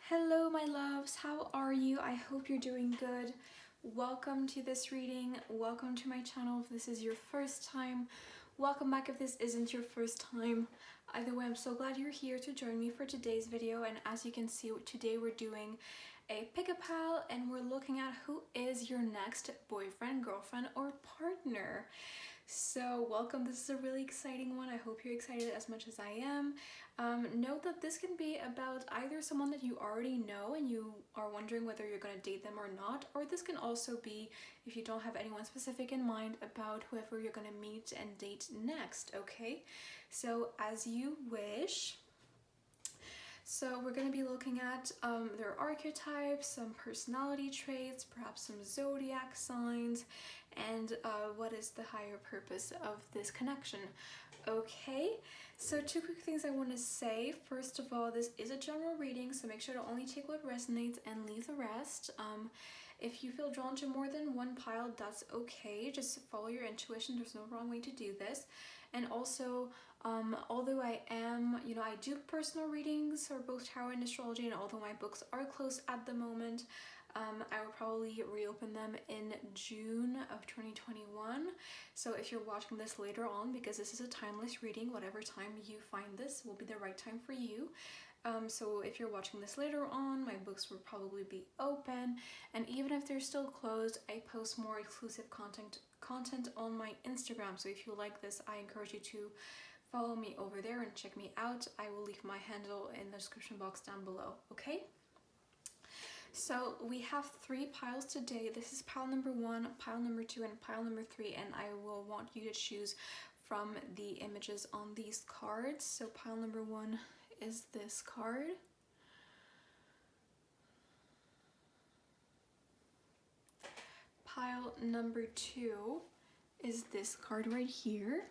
Hello my loves, how are you? I hope you're doing good. Welcome to this reading. Welcome to my channel if this is your first time. Welcome back if this isn't your first time. Either way, I'm so glad you're here to join me for today's video, and as you can see, today we're doing a pick a pal and we're looking at who is your next boyfriend, girlfriend, or partner. So welcome, this is a really exciting one. I hope you're excited as much as I am. Note that this can be about either someone that you already know and you are wondering whether you're going to date them or not, or this can also be, if you don't have anyone specific in mind, about whoever you're going to meet and date next, okay? So as you wish. So we're going to be looking at their archetypes, some personality traits, perhaps some zodiac signs, and what is the higher purpose of this connection. Okay, so two quick things I want to say. First of all, this is a general reading, so make sure to only take what resonates and leave the rest. If you feel drawn to more than one pile, that's okay. Just follow your intuition. There's no wrong way to do this. And also, although I do personal readings for both tarot and astrology, and although my books are closed at the moment, I will probably reopen them in June of 2021. So if you're watching this later on, because this is a timeless reading, whatever time you find this will be the right time for you. So if you're watching this later on, my books will probably be open, and even if they're still closed, I post more exclusive content on my Instagram. So if you like this, I encourage you to follow me over there and check me out. I will leave my handle in the description box down below, okay? So we have 3 piles today. This is pile number 1, pile number 2, and pile number 3, and I will want you to choose from the images on these cards. So pile number 1 is this card. Pile number 2 is this card right here.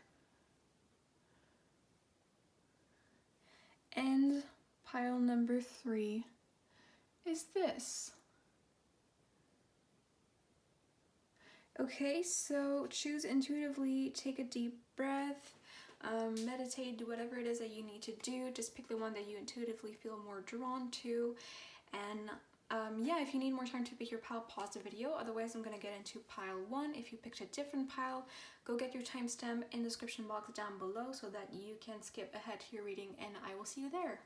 And pile number 3 is this. Okay, so choose intuitively, take a deep breath, meditate, do whatever it is that you need to do. Just pick the one that you intuitively feel more drawn to. And yeah, if you need more time to pick your pile, pause the video. Otherwise, I'm going to get into pile 1. If you picked a different pile, go get your timestamp in the description box down below so that you can skip ahead to your reading, and I will see you there.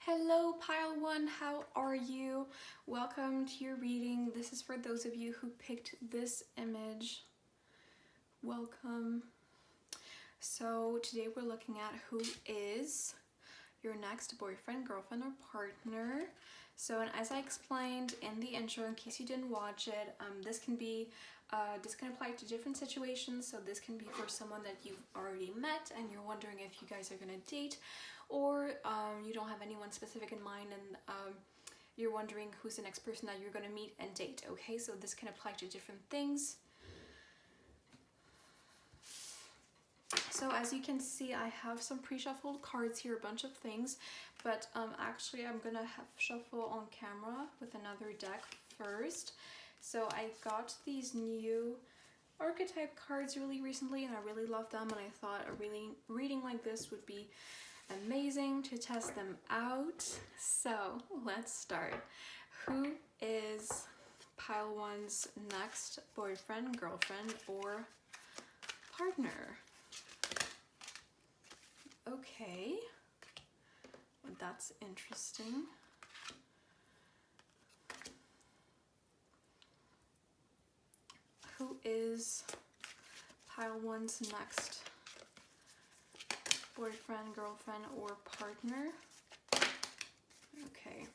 Hello pile 1, how are you? Welcome to your reading. This is for those of you who picked this image. Welcome. So today we're looking at who is your next boyfriend, girlfriend, or partner. So, and as I explained in the intro, in case you didn't watch it, this can apply to different situations. So this can be for someone that you've already met and you're wondering if you guys are gonna date, or you don't have anyone specific in mind and you're wondering who's the next person that you're gonna meet and date. Okay, so this can apply to different things. So as you can see, I have some pre-shuffled cards here, a bunch of things, but actually I'm gonna have shuffle on camera with another deck first. So I got these new archetype cards really recently and I really love them, and I thought a reading like this would be amazing to test them out. So let's start. Who is pile 1's next boyfriend, girlfriend, or partner? Okay, well, that's interesting. Who is pile 1's next boyfriend, girlfriend, or partner? Okay.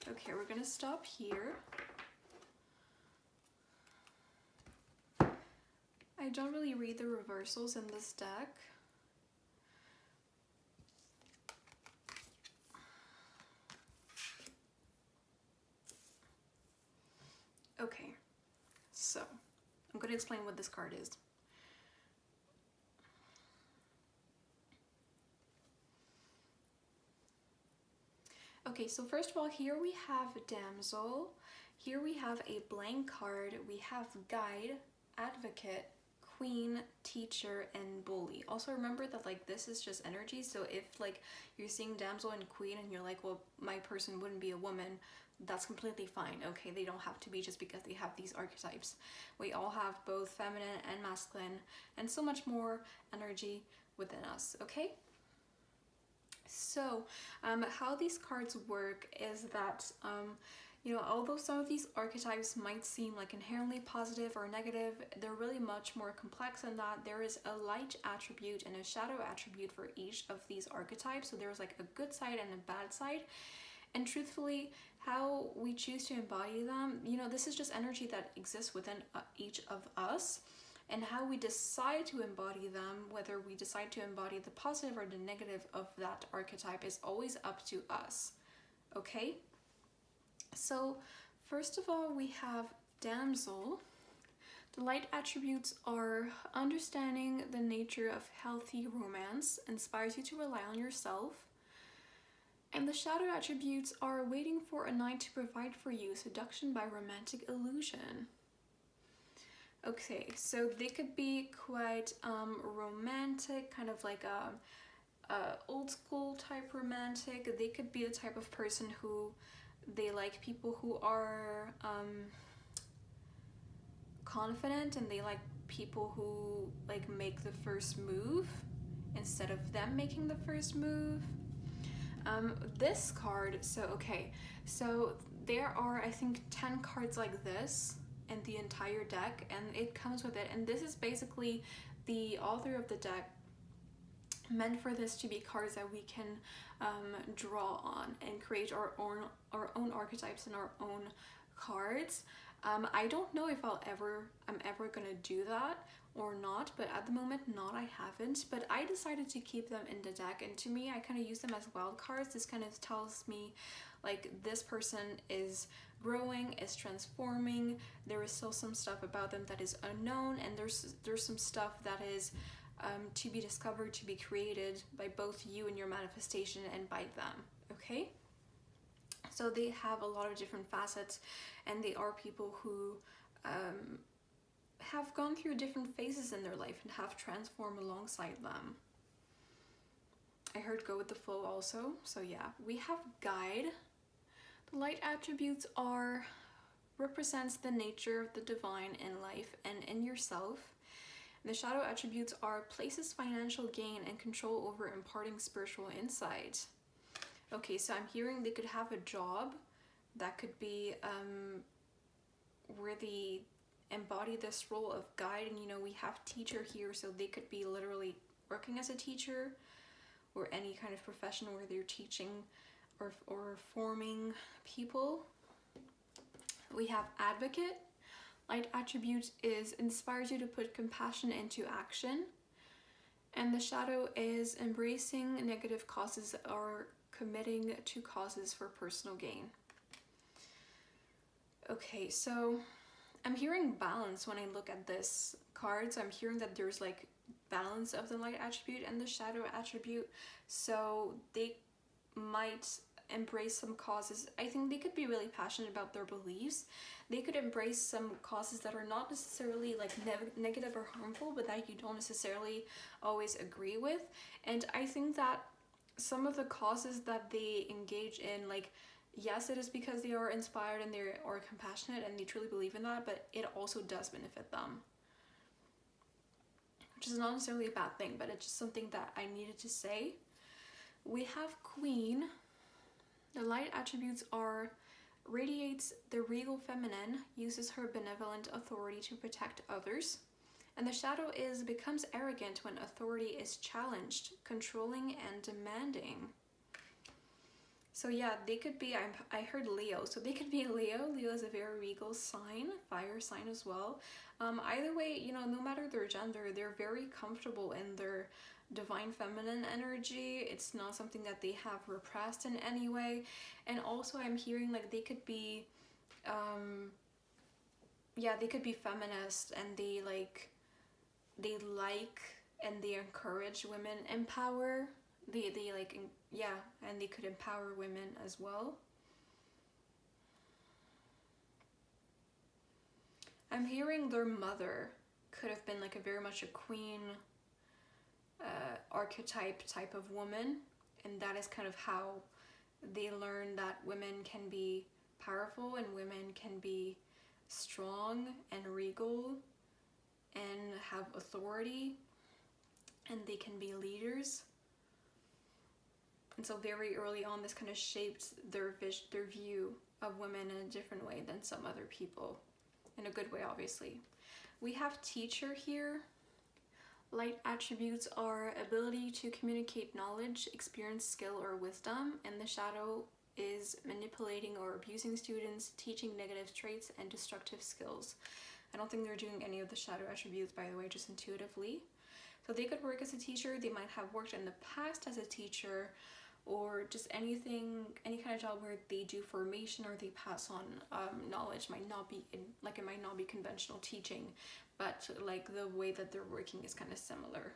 Okay, we're gonna stop here. I don't really read the reversals in this deck. Okay, so I'm going to explain what this card is. Okay, so first of all, here we have Damsel. Here we have a blank card. We have Guide, Advocate, Queen, Teacher, and Bully. Also remember that like this is just energy, so if like you're seeing Damsel and Queen and you're like, well, my person wouldn't be a woman, that's completely fine. Okay, they don't have to be just because they have these archetypes. We all have both feminine and masculine and so much more energy within us, okay? So how these cards work is that you know, although some of these archetypes might seem like inherently positive or negative, they're really much more complex than that. There is a light attribute and a shadow attribute for each of these archetypes. So there's like a good side and a bad side. And truthfully, how we choose to embody them, you know, this is just energy that exists within each of us. And how we decide to embody them, whether we decide to embody the positive or the negative of that archetype, is always up to us, okay? So first of all, we have Damsel. The light attributes are understanding the nature of healthy romance, inspires you to rely on yourself. And the shadow attributes are waiting for a knight to provide for you, seduction by romantic illusion. Okay, so they could be quite romantic, kind of like a old school type romantic. They could be the type of person who they like people who are confident, and they like people who like make the first move instead of them making the first move. This card, so okay, so there are I think 10 cards like this in the entire deck, and it comes with it, and this is basically the author of the deck meant for this to be cards that we can draw on and create our own archetypes and our own cards. I don't know if I'm ever gonna do that or not, but at the moment I haven't, but I decided to keep them in the deck, and to me I kind of use them as wild cards. This kind of tells me like this person is growing, is transforming, there is still some stuff about them that is unknown, and there's some stuff that is to be discovered, to be created by both you and your manifestation and by them, okay? So they have a lot of different facets, and they are people who have gone through different phases in their life and have transformed alongside them. I heard go with the flow also, so yeah. We have Guide. The light attributes represents the nature of the divine in life and in yourself. The shadow attributes are places financial gain and control over imparting spiritual insight. Okay, so I'm hearing they could have a job that could be where they embody this role of guide, and you know, we have teacher here, so they could be literally working as a teacher or any kind of profession where they're teaching or forming people. We have Advocate. Light attribute is inspires you to put compassion into action. And the shadow is embracing negative causes or committing to causes for personal gain. Okay, so I'm hearing balance when I look at this card. So I'm hearing that there's like balance of the light attribute and the shadow attribute. So they might embrace some causes. I think they could be really passionate about their beliefs. They could embrace some causes that are not necessarily like negative or harmful, but that you don't necessarily always agree with. And I think that some of the causes that they engage in, like, yes, it is because they are inspired and they are compassionate and they truly believe in that, but it also does benefit them, which is not necessarily a bad thing, but it's just something that I needed to say. We have Queen. The light attributes are radiates the regal feminine, uses her benevolent authority to protect others. And the shadow is becomes arrogant when authority is challenged, controlling and demanding. So yeah, they could be, I heard Leo, so they could be a Leo. Leo is a very regal sign, fire sign as well. Either way, you know, no matter their gender, they're very comfortable in their divine feminine energy. It's not something that they have repressed in any way. And also I'm hearing like they could be yeah, they could be feminist, and they like and they encourage women empower. They like, yeah, and they could empower women as well. I'm hearing their mother could have been like a very much a queen archetype type of woman, and that is kind of how they learn that women can be powerful and women can be strong and regal and have authority, and they can be leaders. And so very early on, this kind of shaped their view of women in a different way than some other people, in a good way, obviously. We have teacher here. Light attributes are ability to communicate knowledge, experience, skill, or wisdom, and the shadow is manipulating or abusing students, teaching negative traits and destructive skills. I don't think they're doing any of the shadow attributes, by the way, just intuitively. So they could work as a teacher, they might have worked in the past as a teacher, or just anything, any kind of job where they do formation or they pass on knowledge. Might not be like, it might not be conventional teaching, but like the way that they're working is kind of similar.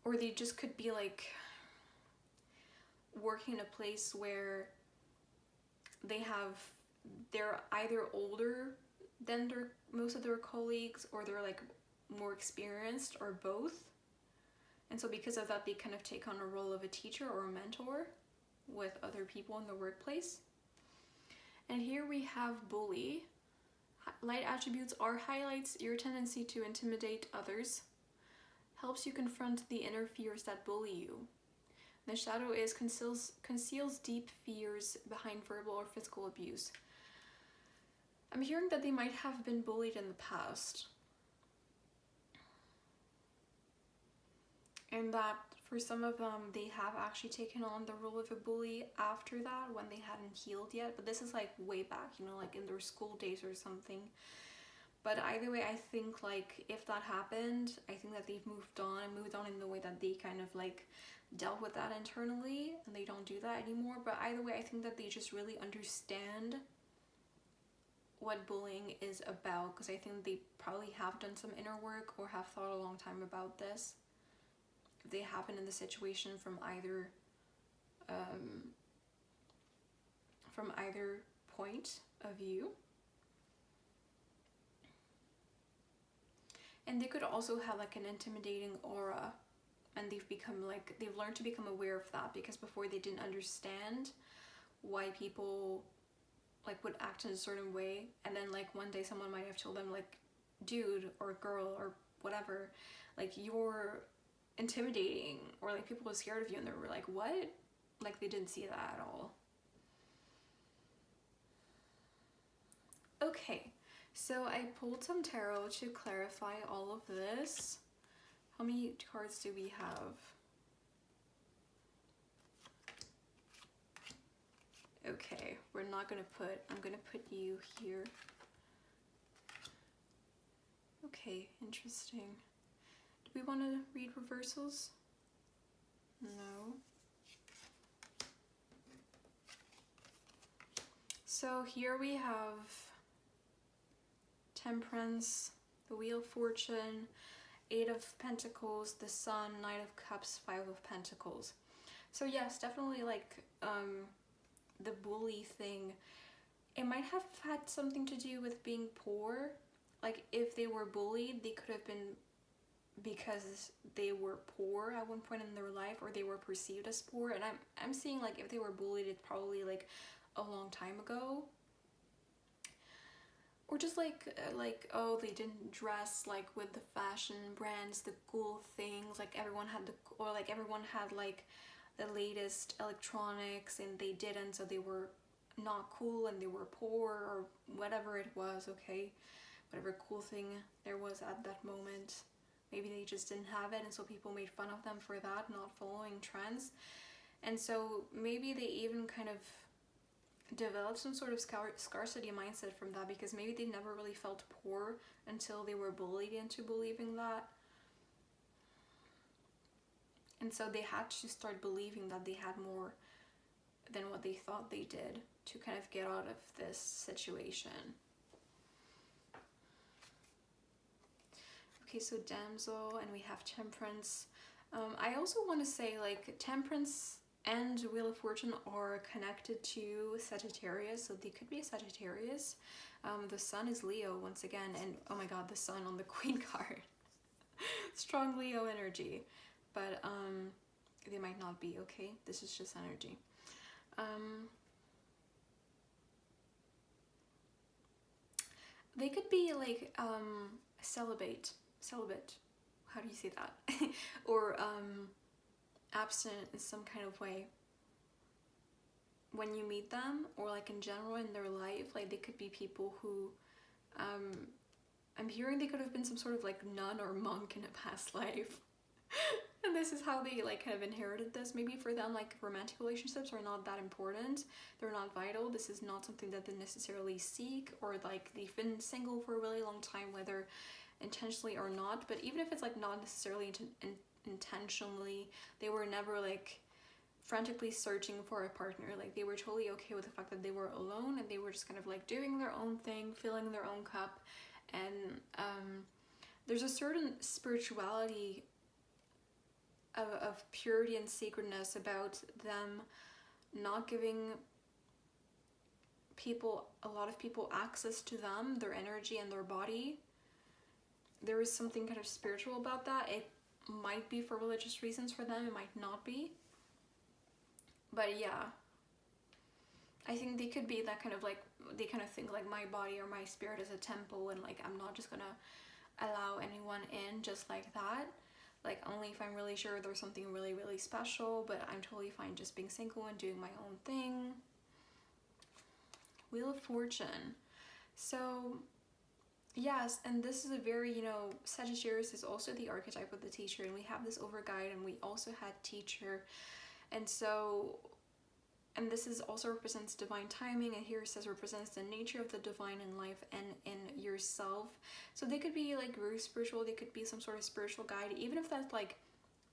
Or they just could be like working in a place where they're either older than most of their colleagues, or they're like more experienced, or both. And so because of that, they kind of take on a role of a teacher or a mentor with other people in the workplace. And here we have bully. Light attributes are highlights your tendency to intimidate others, helps you confront the inner fears that bully you. The shadow is conceals deep fears behind verbal or physical abuse. I'm hearing that they might have been bullied in the past, and that for some of them, they have actually taken on the role of a bully after that, when they hadn't healed yet. But this is like way back, you know, like in their school days or something. But either way, I think like if that happened, I think that they've moved on in the way that they kind of like dealt with that internally, and they don't do that anymore. But either way, I think that they just really understand what bullying is about, because I think they probably have done some inner work or have thought a long time about this. If they happen in the situation from either point of view. And they could also have like an intimidating aura, and they've learned to become aware of that, because before they didn't understand why people like would act in a certain way, and then like one day someone might have told them like, dude or girl or whatever, like you're intimidating, or like people were scared of you, and they were like, what? Like they didn't see that at all. Okay, so I pulled some tarot to clarify all of this. How many cards do we have? Okay, I'm gonna put you here. Okay, interesting. Do we want to read reversals? No. So here we have Temperance, the Wheel of Fortune, 8 of Pentacles, the Sun, Knight of Cups, 5 of Pentacles. So yes, definitely like the bully thing, it might have had something to do with being poor. Like if they were bullied, they could have been because they were poor at one point in their life, or they were perceived as poor. And I'm seeing like if they were bullied, it's probably like a long time ago. Or just like oh, they didn't dress like with the fashion brands, the cool things, like everyone had like the latest electronics, and they didn't, so they were not cool and they were poor, or whatever it was. Okay, whatever cool thing there was at that moment, maybe they just didn't have it, and so people made fun of them for that, not following trends. And so maybe they even kind of developed some sort of scarcity mindset from that, because maybe they never really felt poor until they were bullied into believing that. And so they had to start believing that they had more than what they thought they did to kind of get out of this situation. Okay, so damsel, and we have temperance. I also want to say, like, temperance and Wheel of Fortune are connected to Sagittarius, so they could be a Sagittarius. The sun is Leo once again, and oh my god, the sun on the Queen card. Strong Leo energy, but they might not be, okay? This is just energy. They could be like celibate, how do you say that? Or abstinent in some kind of way when you meet them, or like in general in their life. Like they could be people who I'm hearing they could have been some sort of like nun or monk in a past life. And this is how they like kind of inherited this. Maybe for them, like, romantic relationships are not that important, they're not vital, this is not something that they necessarily seek, or like they've been single for a really long time, whether intentionally or not. But even if it's like not necessarily intentionally, they were never like frantically searching for a partner. Like they were totally okay with the fact that they were alone, and they were just kind of like doing their own thing, filling their own cup. And there's a certain spirituality of purity and sacredness about them not giving a lot of people access to them, their energy and their body. There is something kind of spiritual about that. It might be for religious reasons for them, it might not be. But yeah, I think they could be that kind of like, they kind of think like my body or my spirit is a temple, and like I'm not just gonna allow anyone in just like that. Like only if I'm really sure there's something really, really special, but I'm totally fine just being single and doing my own thing. Wheel of Fortune. So yes, and this is a very, you know, Sagittarius is also the archetype of the teacher, and we have this over guide, and we also had teacher. And so, and this is also represents divine timing, and here it says represents the nature of the divine in life and in yourself. So they could be like very spiritual, they could be some sort of spiritual guide, even if that's like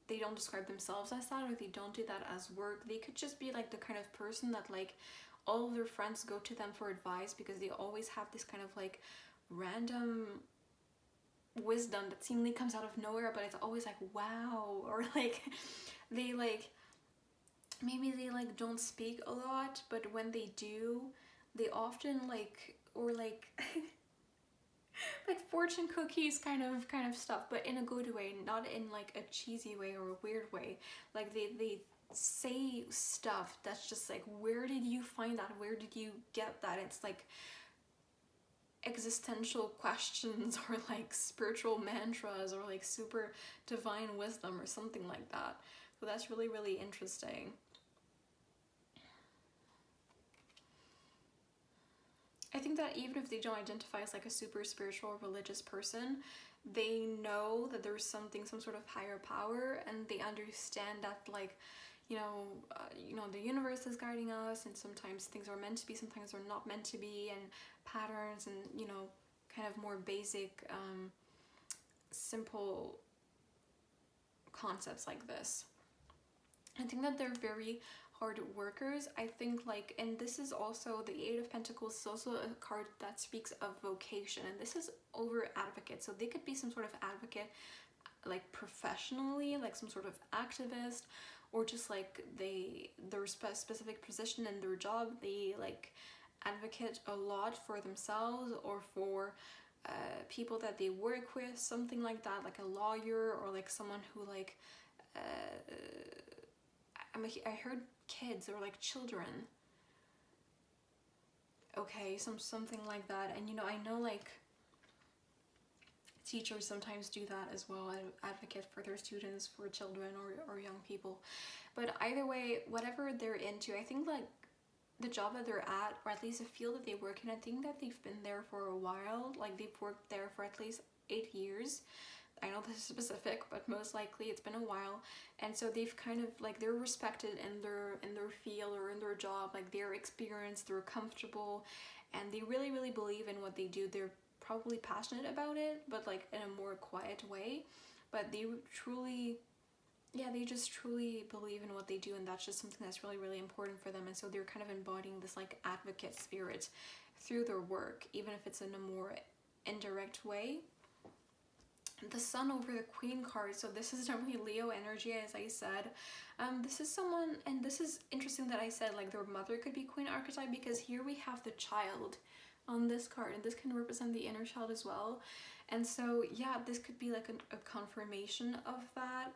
they don't describe themselves as that, or they don't do that as work. They could just be like the kind of person that like all of their friends go to them for advice, because they always have this kind of like random wisdom that seemingly comes out of nowhere, but it's always like wow. Or like they like, maybe they like don't speak a lot, but when they do, they often like, or like like fortune cookies kind of stuff, but in a good way, not in like a cheesy way or a weird way. Like they say stuff that's just like, where did you find that, where did you get that? It's like existential questions, or like spiritual mantras, or like super divine wisdom or something like that. So that's really, really interesting. I think that even if they don't identify as like a super spiritual or religious person, they know that there's something, some sort of higher power, and they understand that like, you know, the universe is guiding us, and sometimes things are meant to be, sometimes they're not meant to be, and patterns, and you know, kind of more basic, simple concepts like this. I think that they're very hard workers. I think like, and this is also the Eight of Pentacles is also a card that speaks of vocation, and this is over advocate. So they could be some sort of advocate, like professionally, like some sort of activist, or just like their specific position in their job, they like advocate a lot for themselves or for people that they work with, something like that, like a lawyer, or like someone who like I heard kids, or like children, okay, something like that. And you know, I know like teachers sometimes do that as well, and advocate for their students, for children or young people. But either way, whatever they're into, I think like the job that they're at, or at least the field that they work in, I think that they've been there for a while. Like they've worked there for at least 8 years. I know this is specific, but most likely it's been a while. And so they've kind of like, they're respected in their field or in their job, like they're experienced, they're comfortable, and they really, really believe in what they do. They're probably passionate about it, but like in a more quiet way. But they truly yeah, they just truly believe in what they do, and that's just something that's really, really important for them. And so they're kind of embodying this like advocate spirit through their work, even if it's in a more indirect way. The Sun over the Queen card, so this is definitely Leo energy, as I said. This is someone, and this is interesting that I said like their mother could be Queen archetype, because here we have the child on this card, and this can represent the inner child as well. And so yeah, this could be like a confirmation of that.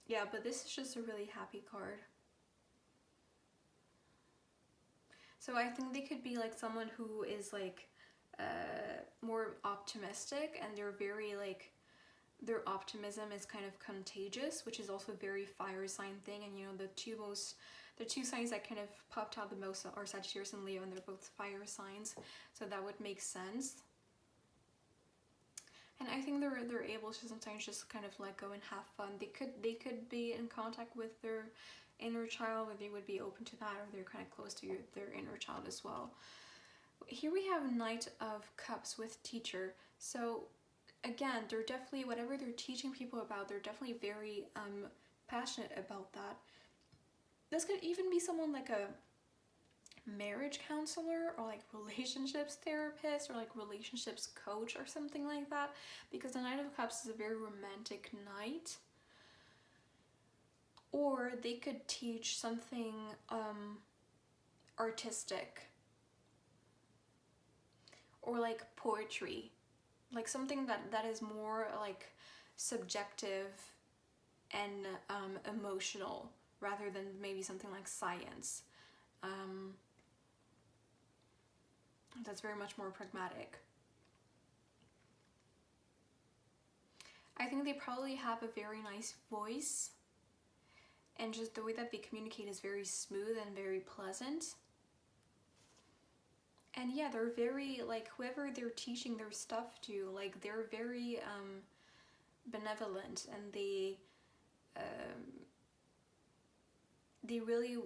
Yeah, but this is just a really happy card. So I think they could be like someone who is like more optimistic, and they're very like, their optimism is kind of contagious, which is also a very fire sign thing. And you know, the two signs that kind of popped out the most are Sagittarius and Leo, and they're both fire signs, so that would make sense. And I think they're able to sometimes just kind of let go and have fun. They could be in contact with their inner child, or they would be open to that, or they're kind of close to their inner child as well. Here we have Knight of Cups with Teacher. So again, they're definitely, whatever they're teaching people about, they're definitely very passionate about that. This could even be someone like a marriage counselor, or like relationships therapist, or like relationships coach, or something like that, because the Knight of Cups is a very romantic knight. Or they could teach something artistic, or like poetry, like something that is more like subjective and emotional, rather than maybe something like science. That's very much more pragmatic. I think they probably have a very nice voice, and just the way that they communicate is very smooth and very pleasant. And yeah, they're very, like, whoever they're teaching their stuff to, like, they're very benevolent, and they really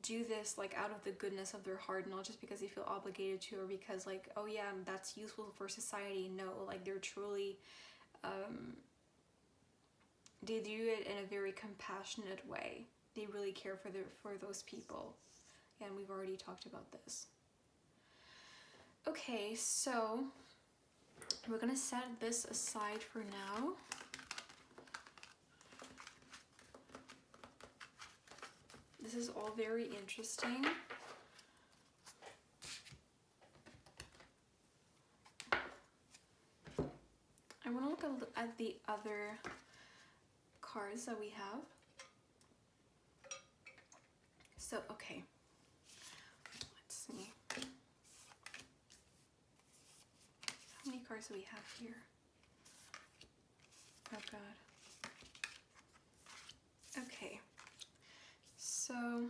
do this like out of the goodness of their heart, not just because they feel obligated to, or because like, oh yeah, that's useful for society. No, like they're truly they do it in a very compassionate way. They really care for those people, and we've already talked about this. Okay, so we're gonna set this aside for now. This is all very interesting. I want to look at the other cards that we have. So, okay. Let's see. How many cards do we have here? Oh, God. Okay. So,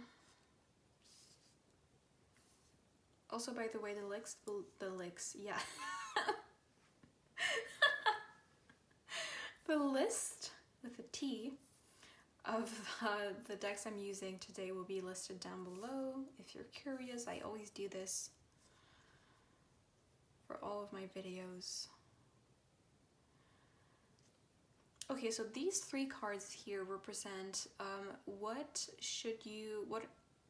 also, by the way, the list, yeah. The list with a T of the decks I'm using today will be listed down below. If you're curious, I always do this for all of my videos. Okay, so these three cards here represent what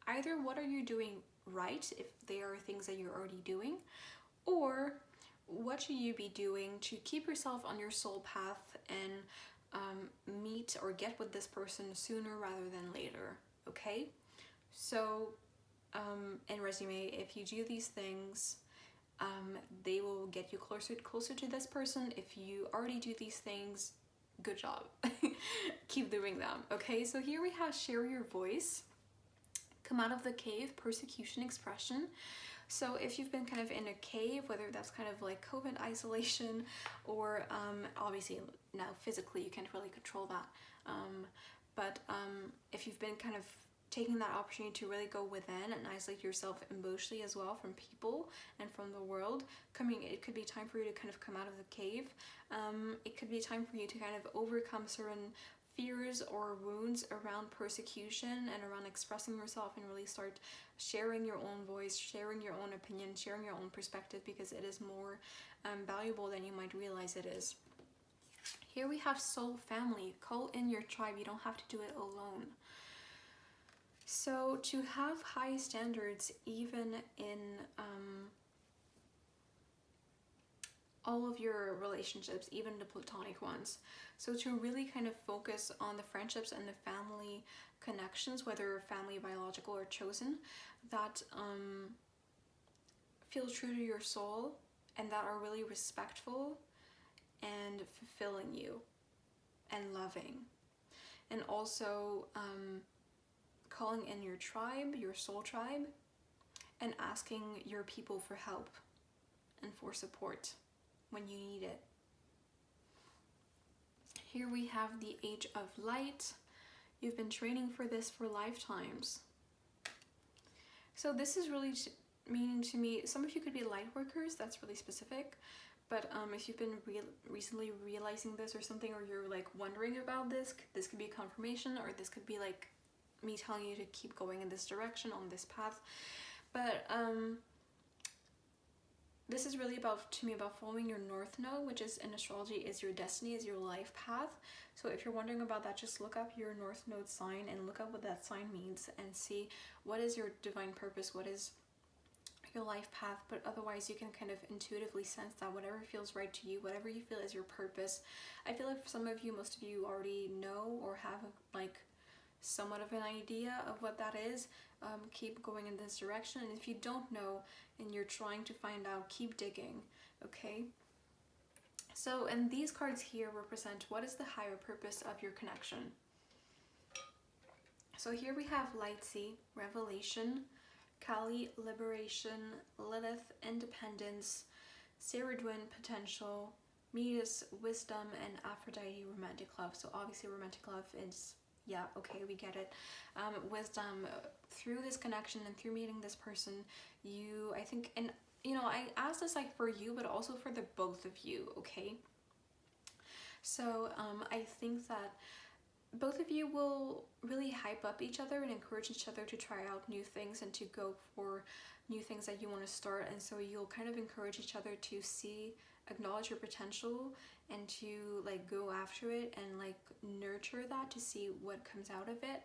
are you doing right, if they are things that you're already doing, or what should you be doing to keep yourself on your soul path and meet or get with this person sooner rather than later. Okay, so in resume, if you do these things, they will get you closer to this person. If you already do these things, good job. Keep doing them. Okay, so here we have share your voice, come out of the cave, persecution, expression. So if you've been kind of in a cave, whether that's kind of like COVID isolation, or obviously now physically you can't really control that, but if you've been kind of taking that opportunity to really go within and isolate yourself emotionally as well from people and from the world, it could be time for you to kind of come out of the cave. It could be time for you to kind of overcome certain fears or wounds around persecution and around expressing yourself, and really start sharing your own voice, sharing your own opinion, sharing your own perspective, because it is more valuable than you might realize it is. Here we have soul family. Call in your tribe. You don't have to do it alone. So to have high standards even in all of your relationships, even the platonic ones. So to really kind of focus on the friendships and the family connections, whether family biological or chosen, that feel true to your soul and that are really respectful and fulfilling you and loving. And also calling in your tribe, your soul tribe, and asking your people for help and for support when you need it. Here we have the Age of Light. You've been training for this for lifetimes. So this is really meaning to me, some of you could be light workers, that's really specific. But if you've been recently realizing this or something, or you're like wondering about this could be a confirmation, or this could be like me telling you to keep going in this direction, on this path. But this is really about following your north node, which is in astrology is your destiny, is your life path. So if you're wondering about that, just look up your north node sign and look up what that sign means and see what is your divine purpose, what is your life path. But otherwise you can kind of intuitively sense that whatever feels right to you, whatever you feel is your purpose. I feel like for some of you, most of you already know or have like somewhat of an idea of what that is. Keep going in this direction, and if you don't know and you're trying to find out, keep digging, okay? So, and these cards here represent what is the higher purpose of your connection. So here we have Lightsey, Revelation, Kali, Liberation, Lilith, Independence, Ceridwen, Potential, Metis, Wisdom, and Aphrodite, Romantic Love. So obviously romantic love is, yeah, okay, we get it. Wisdom, through this connection and through meeting this person, you, I think, and you know, I asked this like for you, but also for the both of you, okay? So I think that both of you will really hype up each other and encourage each other to try out new things and to go for new things that you want to start. And so you'll kind of encourage each other to acknowledge your potential and to like go after it and like nurture that to see what comes out of it.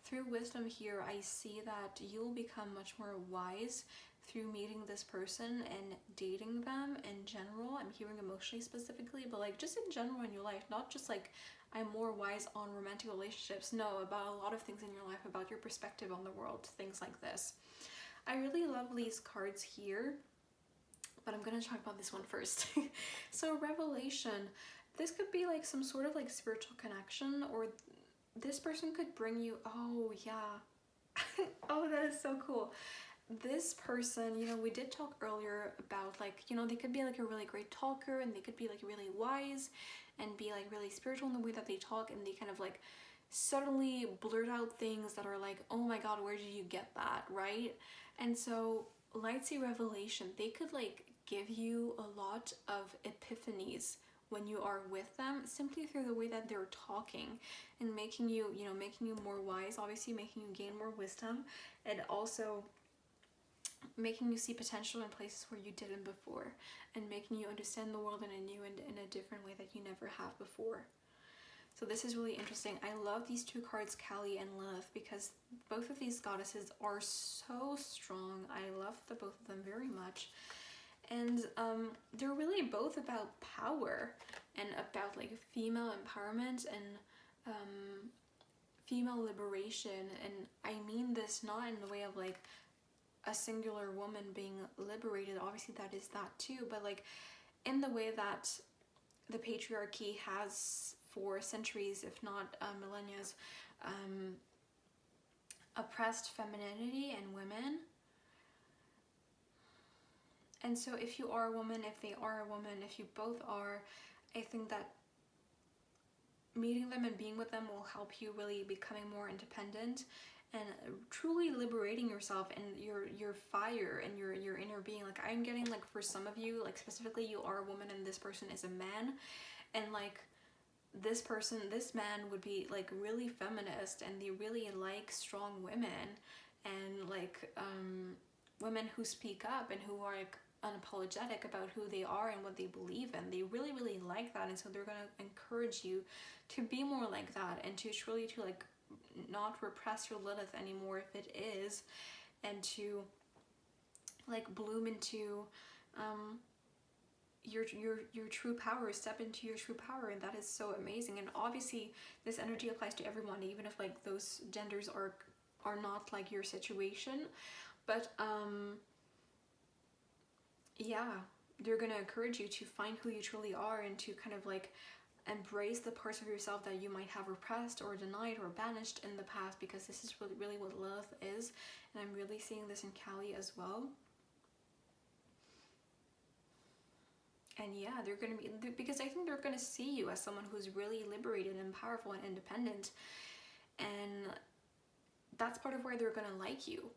Through wisdom here, I see that you'll become much more wise through meeting this person and dating them in general. I'm hearing emotionally specifically, but like just in general in your life, not just like I'm more wise on romantic relationships. No, about a lot of things in your life, about your perspective on the world, things like this. I really love these cards here, but I'm gonna talk about this one first. So Revelation, this could be like some sort of like spiritual connection, or this person could bring you, oh yeah, oh that is so cool. This person, you know, we did talk earlier about like, you know, they could be like a really great talker, and they could be like really wise and be like really spiritual in the way that they talk, and they kind of like suddenly blurt out things that are like, oh my god, where did you get that, right? And so Lightsey, Revelation, they could like give you a lot of epiphanies when you are with them, simply through the way that they're talking and making you, you know, making you more wise, obviously making you gain more wisdom, and also making you see potential in places where you didn't before, and making you understand the world in a new and in a different way that you never have before. So this is really interesting. I love these two cards, Kali and Lilith, because both of these goddesses are so strong. I love both of them very much. And they're really both about power and about like female empowerment and female liberation. And I mean this not in the way of like a singular woman being liberated, obviously that is that too, but like in the way that the patriarchy has for centuries, if not millennia, oppressed femininity and women. And so if you are a woman, if they are a woman, if you both are, I think that meeting them and being with them will help you really becoming more independent and truly liberating yourself and your fire and your inner being. Like I'm getting like for some of you, like specifically you are a woman and this person is a man, and like this person, this man would be like really feminist, and they really like strong women, and like women who speak up and who are like unapologetic about who they are and what they believe in. They really, really like that, and so they're gonna encourage you to be more like that, and to truly to like not repress your Lilith anymore if it is, and to like bloom into your true power, step into your true power. And that is so amazing. And obviously this energy applies to everyone, even if like those genders are not like your situation. But yeah, they're gonna encourage you to find who you truly are, and to kind of like embrace the parts of yourself that you might have repressed or denied or banished in the past, because this is really, really what Lilith is. And I'm really seeing this in Kali as well. And yeah, they're going to be, because I think they're going to see you as someone who's really liberated and powerful and independent. And that's part of why they're going to like you.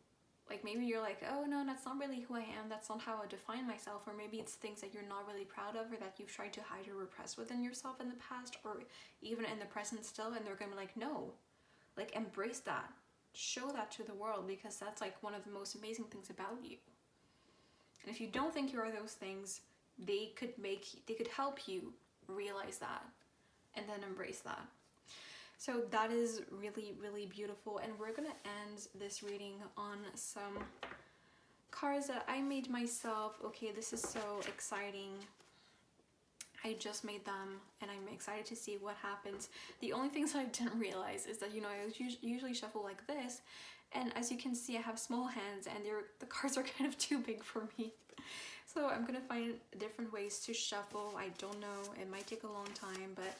Like maybe you're like, oh no, that's not really who I am. That's not how I define myself. Or maybe it's things that you're not really proud of, or that you've tried to hide or repress within yourself in the past, or even in the present still. And they're going to be like, no, like embrace that. Show that to the world, because that's like one of the most amazing things about you. And if you don't think you are those things, they could help you realize that, and then embrace that. So that is really, really beautiful. And we're gonna end this reading on some cards that I made myself. Okay, this is so exciting. I just made them, and I'm excited to see what happens. The only things I didn't realize is that, you know, I usually shuffle like this, and as you can see, I have small hands, and the cards are kind of too big for me. So I'm gonna find different ways to shuffle. I don't know, it might take a long time, but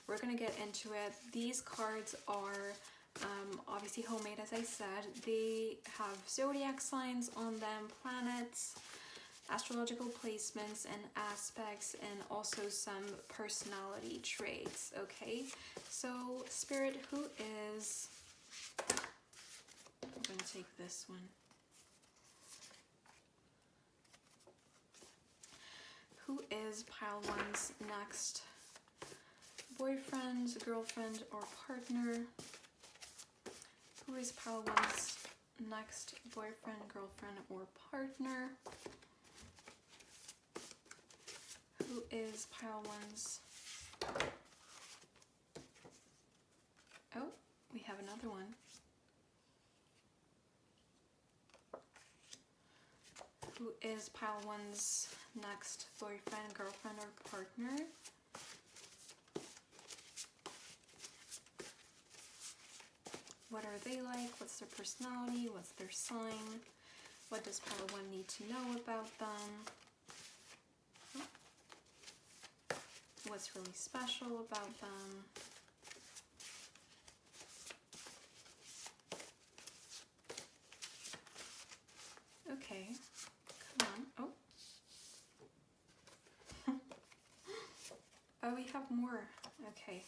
we're gonna get into it. These cards are obviously homemade, as I said. They have zodiac signs on them, planets, astrological placements and aspects, and also some personality traits. Okay, so Spirit, who is, I'm gonna take this one. Who is pile one's next boyfriend, girlfriend, or partner? Who is pile one's next boyfriend, girlfriend, or partner? Who is pile one's... Oh, we have another one. Who is pile one's next boyfriend, girlfriend, or partner? What are they like? What's their personality? What's their sign? What does pile one need to know about them? What's really special about them? Okay, come on. Oh. Oh, we have more. Okay.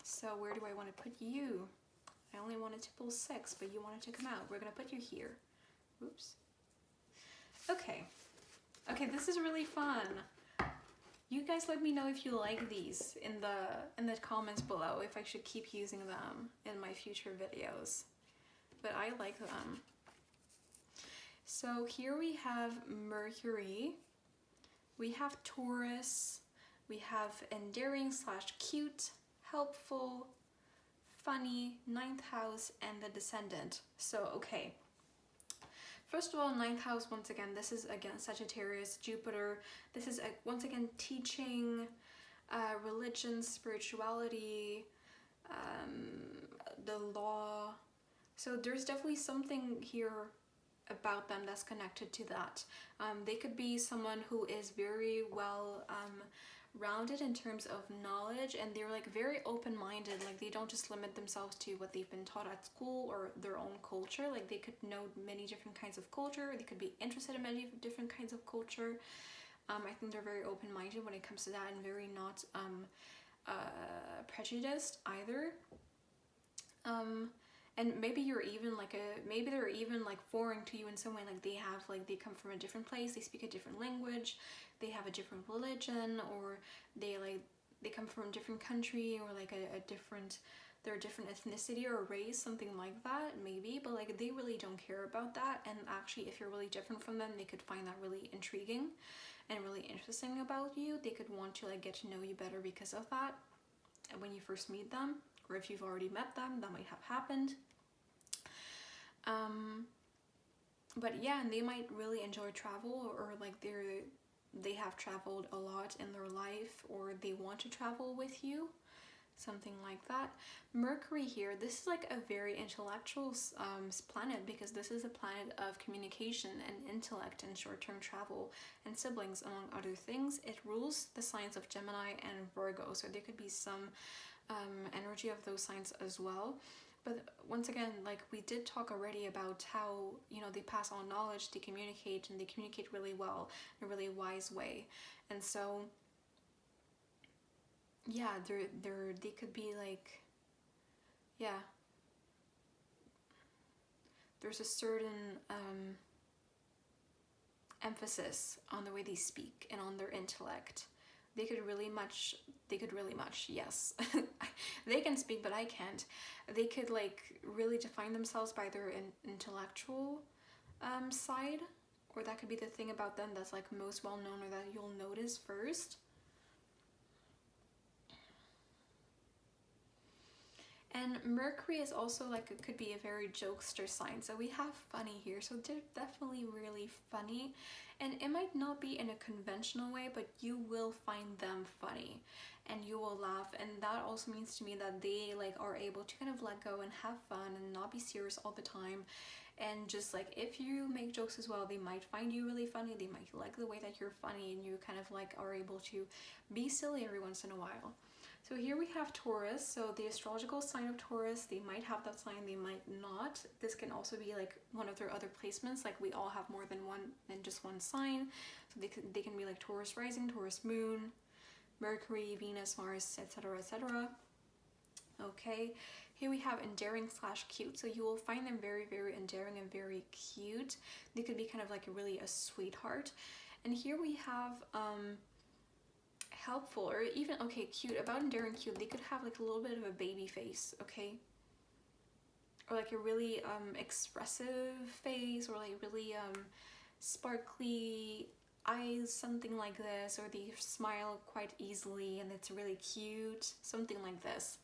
So where do I want to put you? I only wanted to pull 6, but you wanted to come out. We're going to put you here. Oops. Okay. Okay, this is really fun. You guys let me know if you like these in the comments below, if I should keep using them in my future videos. But I like them. So here we have Mercury, we have Taurus, we have endearing / cute, helpful, funny, 9th house, and the Descendant. So, okay. First of all, 9th house, once again, this is, again, Sagittarius, Jupiter. This is, once again, teaching, religion, spirituality, the law. So there's definitely something here about them that's connected to that. They could be someone who is very well rounded in terms of knowledge, and they're like very open-minded. Like they don't just limit themselves to what they've been taught at school or their own culture. Like they could know many different kinds of culture. They could be interested in many different kinds of culture. I think they're very open-minded when it comes to that, and very not prejudiced either. And maybe you're even like maybe they're even like foreign to you in some way. Like they come from a different place, they speak a different language, they have a different religion, or they come from a different country, or like they're a different ethnicity or race, something like that, maybe, but like they really don't care about that. And actually, if you're really different from them, they could find that really intriguing and really interesting about you. They could want to like get to know you better because of that when you first meet them, or if you've already met them, that might have happened. But yeah, and they might really enjoy travel, or like they have traveled a lot in their life, or they want to travel with you, something like that. Mercury here, this is like a very intellectual planet, because this is a planet of communication and intellect and short-term travel and siblings, among other things. It rules the signs of Gemini and Virgo, so there could be some energy of those signs as well. But once again, like we did talk already about how, you know, they pass on knowledge, they communicate, and they communicate really well in a really wise way. And so yeah, they could be like, yeah, there's a certain emphasis on the way they speak and on their intellect. They could really much, yes. They can speak, but I can't. They could like really define themselves by their intellectual side, or that could be the thing about them that's like most well known, or that you'll notice first. And Mercury is also like, it could be a very jokester sign. So we have funny here. So they're definitely really funny. And it might not be in a conventional way, but you will find them funny and you will laugh. And that also means to me that they like are able to kind of let go and have fun and not be serious all the time. And just like, if you make jokes as well, they might find you really funny. They might like the way that you're funny, and you kind of like are able to be silly every once in a while. So here we have Taurus, so the astrological sign of Taurus, they might have that sign, they might not. This can also be like one of their other placements, like we all have more than just one sign. So they can be like Taurus rising, Taurus moon, Mercury, Venus, Mars, etc., etc. Okay, here we have endearing / cute. So you will find them very, very endearing and very cute. They could be kind of like a sweetheart. And here we have helpful, or even, okay, cute. About endearing, cute, they could have like a little bit of a baby face, okay, or like a really expressive face, or like really sparkly eyes, something like this, or they smile quite easily and it's really cute, something like this.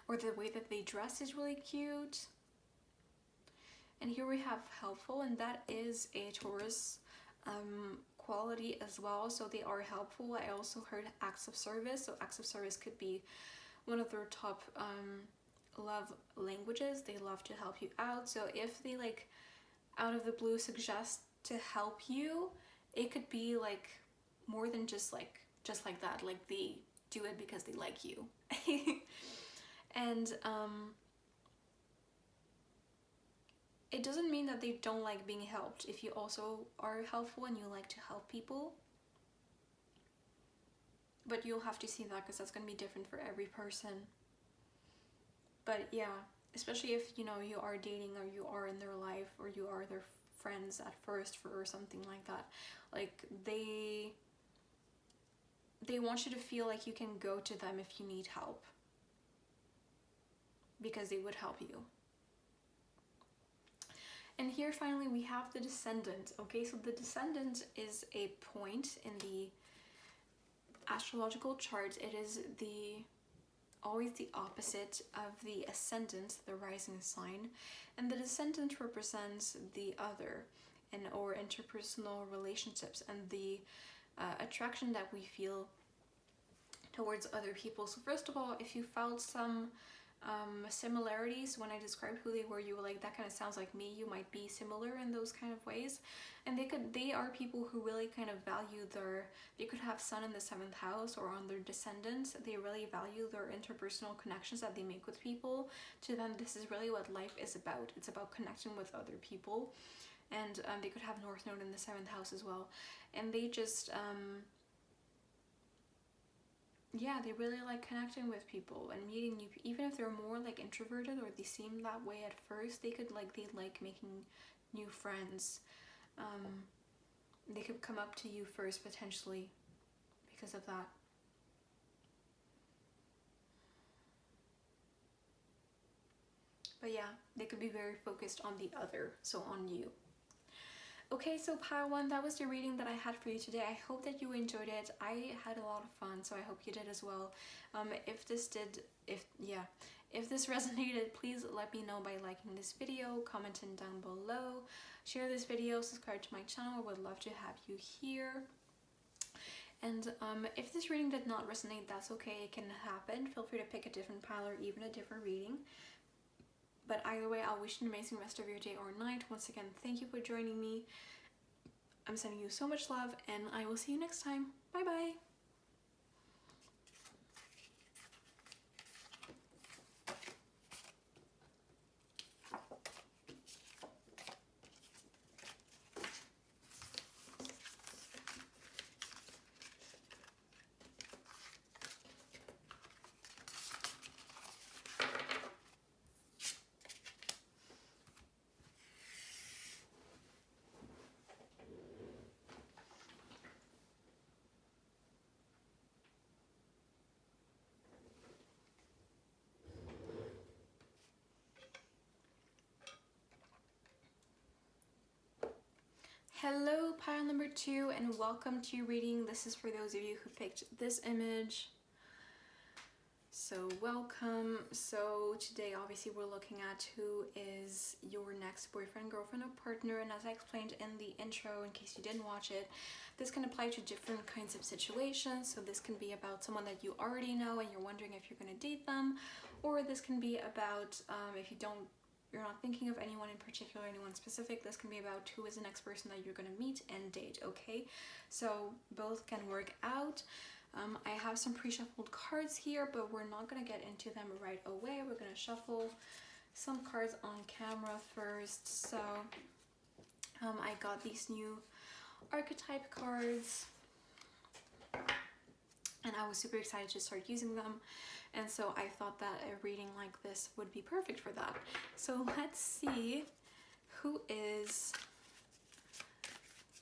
Or the way that they dress is really cute. And here we have helpful, and that is a Taurus quality as well. So they are helpful. I also heard acts of service. So acts of service could be one of their top love languages. They love to help you out. So if they like out of the blue suggest to help you, it could be like more than just like that. Like they do it because they like you. And it doesn't mean that they don't like being helped. If you also are helpful and you like to help people, but you'll have to see that, because that's going to be different for every person. But yeah, especially if, you know, you are dating, or you are in their life, or you are their friends at first, or something like that, like they want you to feel like you can go to them if you need help, because they would help you. And here finally we have the descendant. Okay, so the descendant is a point in the astrological chart. It is always the opposite of the ascendant, the rising sign, and the descendant represents the other, or interpersonal relationships, and the attraction that we feel towards other people. So first of all, if you felt some similarities when I described who they were, you were like, that kind of sounds like me, you might be similar in those kind of ways. And they are people who really kind of value they could have sun in the 7th house or on their descendants. They really value their interpersonal connections that they make with people. To them, this is really what life is about. It's about connecting with other people. And they could have North Node in the 7th house as well. And they just yeah, they really like connecting with people and meeting new people. Even if they're more like introverted, or they seem that way at first, they like making new friends. They could come up to you first, potentially, because of that. But yeah, they could be very focused on the other, so on you. Okay, so pile 1, that was the reading that I had for you today. I hope that you enjoyed it. I had a lot of fun, so I hope you did as well. If this resonated, please let me know by liking this video, commenting down below, share this video, subscribe to my channel. I would love to have you here. And if this reading did not resonate, that's okay, it can happen. Feel free to pick a different pile or even a different reading. But either way, I'll wish you an amazing rest of your day or night. Once again, thank you for joining me. I'm sending you so much love, and I will see you next time. Bye bye. Hello, pile number 2, and welcome to your reading. This is for those of you who picked this image. So welcome. So today obviously we're looking at who is your next boyfriend, girlfriend, or partner. And as I explained in the intro, in case you didn't watch it, this can apply to different kinds of situations. So this can be about someone that you already know and you're wondering if you're going to date them, or this can be about if you're not thinking of anyone in particular, anyone specific. This can be about who is the next person that you're going to meet and date, okay? So both can work out. I have some pre-shuffled cards here, but we're not going to get into them right away. We're going to shuffle some cards on camera first. So I got these new Archetype cards, and I was super excited to start using them. And so I thought that a reading like this would be perfect for that. So let's see who is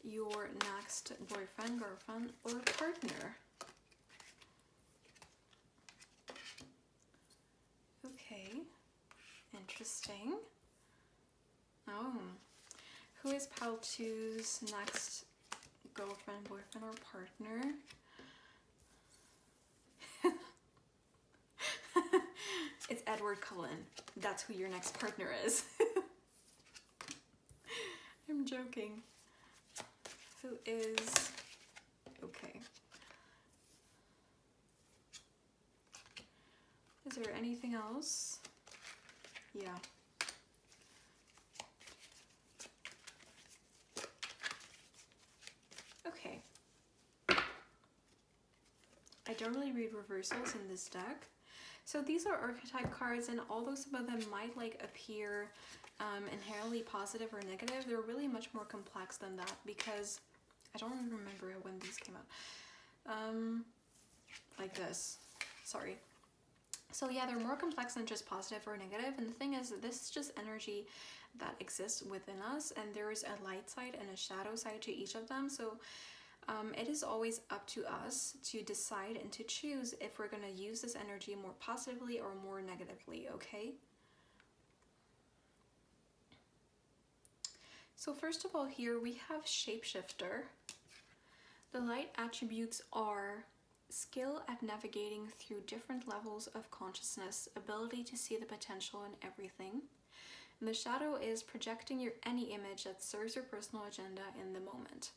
your next boyfriend, girlfriend, or partner. Okay, interesting. Oh, who is pile 2's next girlfriend, boyfriend, or partner? It's Edward Cullen. That's who your next partner is. I'm joking. Who is... Okay. Is there anything else? Yeah. Okay. I don't really read reversals in this deck. So these are archetype cards, and although some of them might like appear inherently positive or negative, they're really much more complex than that, because I don't even remember when these came out. Like this. Sorry. So yeah, they're more complex than just positive or negative, and the thing is that this is just energy that exists within us, and there is a light side and a shadow side to each of them. So it is always up to us to decide and to choose if we're going to use this energy more positively or more negatively, okay? So first of all, here we have Shapeshifter. The light attributes are skill at navigating through different levels of consciousness, ability to see the potential in everything. And the shadow is projecting any image that serves your personal agenda in the moment.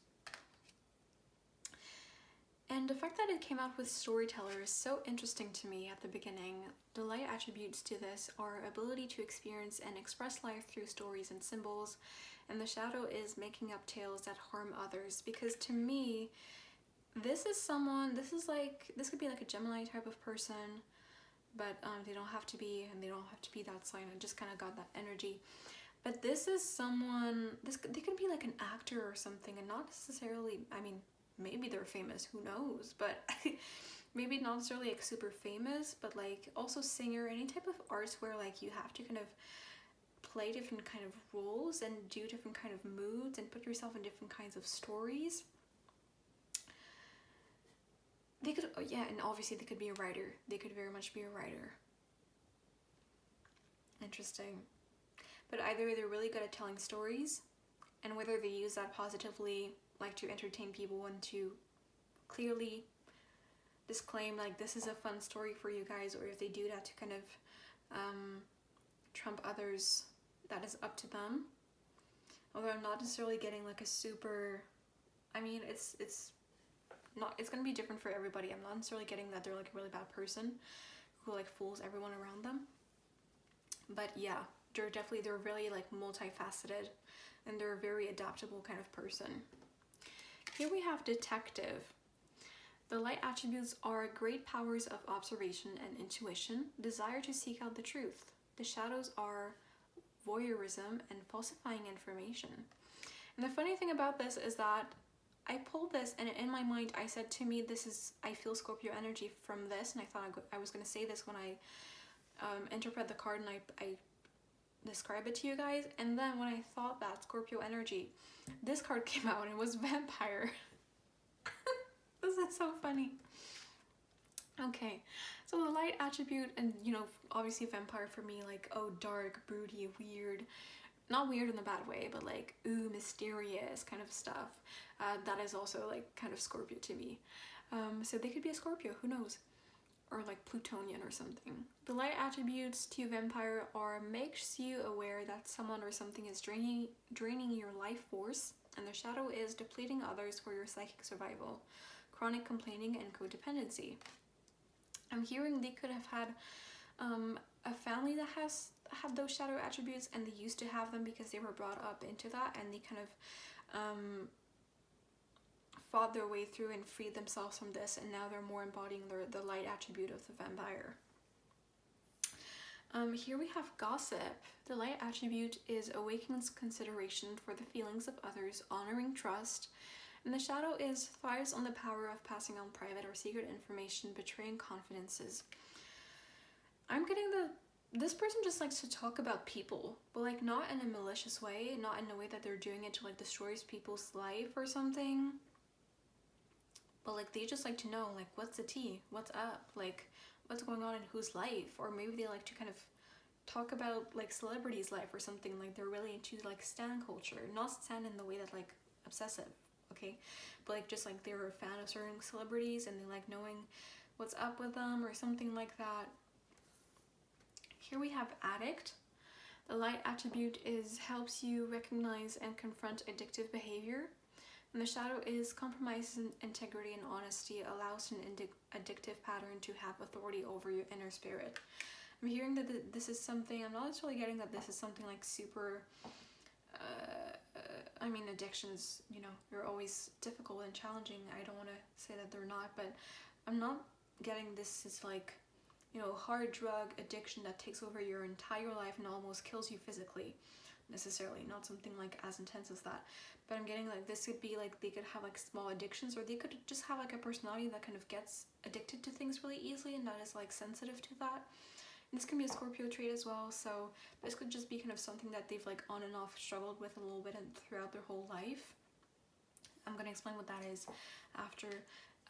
And the fact that it came out with Storyteller is so interesting to me at the beginning. The light attributes to this are ability to experience and express life through stories and symbols, and the shadow is making up tales that harm others. Because to me, this could be like a Gemini type of person, but they don't have to be, and they don't have to be that sign. I just kind of got that energy. But this is someone, they could be like an actor or something, and not necessarily, I mean, maybe they're famous, who knows, but maybe not necessarily like super famous, but like also singer, any type of arts where like you have to kind of play different kind of roles and do different kind of moods and put yourself in different kinds of stories. They could, oh yeah, and obviously they could be a writer. They could very much be a writer. Interesting. but either they're really good at telling stories, and whether they use that positively, like to entertain people and to clearly disclaim like this is a fun story for you guys, or if they do that to kind of trump others, that is up to them. Although I'm not necessarily getting like a super, I mean, it's gonna be different for everybody. I'm not necessarily getting that they're like a really bad person who like fools everyone around them. But yeah, they're really like multifaceted, and they're a very adaptable kind of person. Here we have detective. The light attributes are great powers of observation and intuition, desire to seek out the truth. The shadows are voyeurism and falsifying information. And the funny thing about this is that I pulled this, and in my mind I said, to me, I feel Scorpio energy from this, and I thought I was going to say this when I interpret the card and I describe it to you guys. And then when I thought that Scorpio energy, this card came out and it was vampire. This is so funny. Okay, so the light attribute, and you know, obviously vampire for me, like, oh, dark, broody, weird. Not weird in the bad way, but like, ooh, mysterious kind of stuff. That is also like kind of Scorpio to me. So they could be a Scorpio, who knows? Or like Plutonian or something. The light attributes to vampire are makes you aware that someone or something is draining your life force, and the shadow is depleting others for your psychic survival, chronic complaining, and codependency. I'm hearing they could have had a family that has had those shadow attributes, and they used to have them because they were brought up into that, and they kind of fought their way through and freed themselves from this, and now they're more embodying the light attribute of the vampire. Here we have gossip. The light attribute is awakens consideration for the feelings of others, honoring trust, and the shadow is thrives on the power of passing on private or secret information, betraying confidences. I'm getting this person just likes to talk about people, but like not in a malicious way, not in a way that they're doing it to like destroy people's life or something. But like they just like to know like what's the tea, what's up, like what's going on in whose life, or maybe they like to kind of talk about like celebrities' life or something. Like they're really into like stan culture, not stan in the way that like obsessive, okay, but like just like they're a fan of certain celebrities and they like knowing what's up with them or something like that. Here we have addict. The light attribute is helps you recognize and confront addictive behavior, and the shadow is compromises integrity and honesty, allows an addictive pattern to have authority over your inner spirit. I'm hearing that this is something, I'm not necessarily getting that this is something like super, I mean, addictions, you know, they're always difficult and challenging. I don't want to say that they're not, but I'm not getting this is like, you know, hard drug addiction that takes over your entire life and almost kills you physically, necessarily, not something like as intense as that. But I'm getting like this could be like they could have like small addictions, or they could just have like a personality that kind of gets addicted to things really easily and that is like sensitive to that. And this can be a Scorpio trait as well, so this could just be kind of something that they've like on and off struggled with a little bit and throughout their whole life. I'm going to explain what that is after.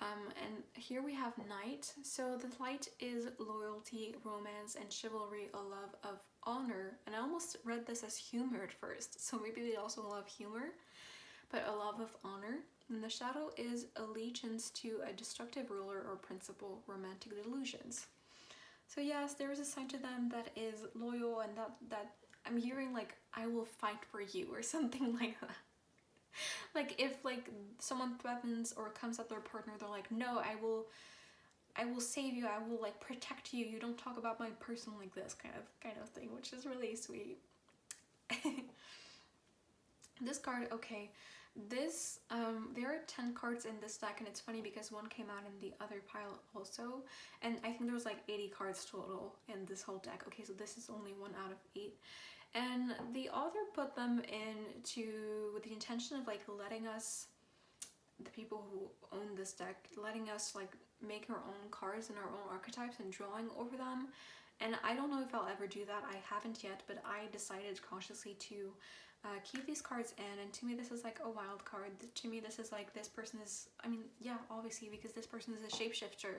And here we have Knight. So the light is loyalty, romance, and chivalry, a love of honor. And I almost read this as humor at first, so maybe they also love humor, but a love of honor. And the shadow is allegiance to a destructive ruler or principle, romantic delusions. So yes, there is a side to them that is loyal, and that I'm hearing like, I will fight for you or something like that. Like if like someone threatens or comes at their partner, they're like, no, I will save you, I will like protect you, you don't talk about my person like this, kind of thing, which is really sweet. This card, okay, this there are 10 cards in this deck, and it's funny because one came out in the other pile also, and I think there was like 80 cards total in this whole deck. Okay, so this is only 1 out of 8. And the author put them with the intention of like letting us, the people who own this deck, letting us like make our own cards and our own archetypes and drawing over them. And I don't know if I'll ever do that. I haven't yet, but I decided consciously to keep these cards in. And to me, this is like a wild card. To me, this is like this person is, I mean, yeah, obviously, because this person is a shapeshifter.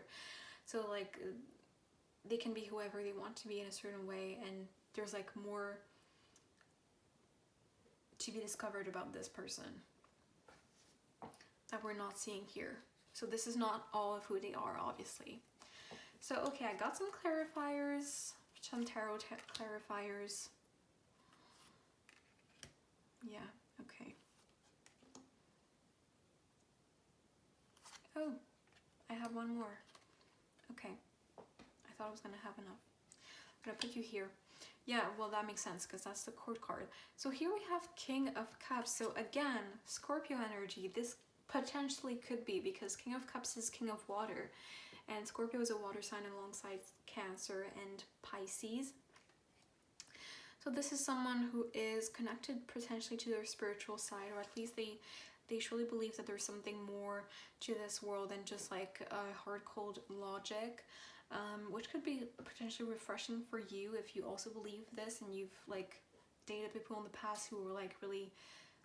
So like they can be whoever they want to be in a certain way. And there's like more to be discovered about this person that we're not seeing here. So this is not all of who they are, obviously. So, okay, I got some clarifiers, some tarot clarifiers. Yeah, okay. Oh, I have one more. Okay, I thought I was gonna have enough. I'm gonna put you here. Yeah, well, that makes sense because that's the court card. So here we have King of Cups. So again, Scorpio energy. This potentially could be because King of Cups is King of Water, and Scorpio is a water sign alongside Cancer and Pisces. So this is someone who is connected potentially to their spiritual side, or at least they truly believe that there's something more to this world than just like hard cold logic, which could be potentially refreshing for you if you also believe this and you've like dated people in the past who were like really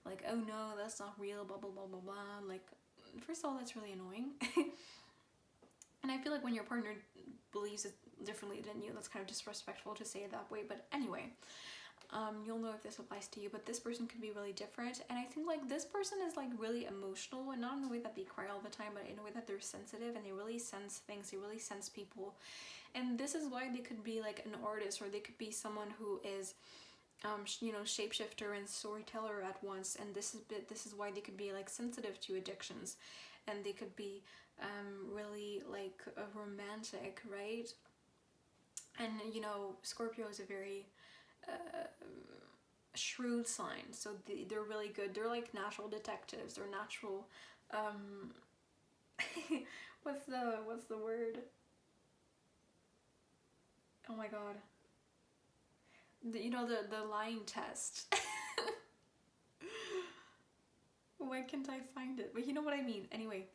like, oh no, that's not real, blah blah blah blah blah. Like, first of all, that's really annoying. And I feel like when your partner believes it differently than you, that's kind of disrespectful to say it that way. But anyway, you'll know if this applies to you. But this person could be really different. And I think like this person is like really emotional, and not in a way that they cry all the time, but in a way that they're sensitive and they really sense things. They really sense people. And this is why they could be like an artist, or they could be someone who is you know, shapeshifter and storyteller at once. And this is why they could be like sensitive to addictions, and they could be really like romantic, right? And you know, Scorpio is a very shrewd sign, so they're really good. They're like natural detectives. They're natural what's the word? Oh my god. You know, the lying test. Why can't I find it? But you know what I mean. Anyway,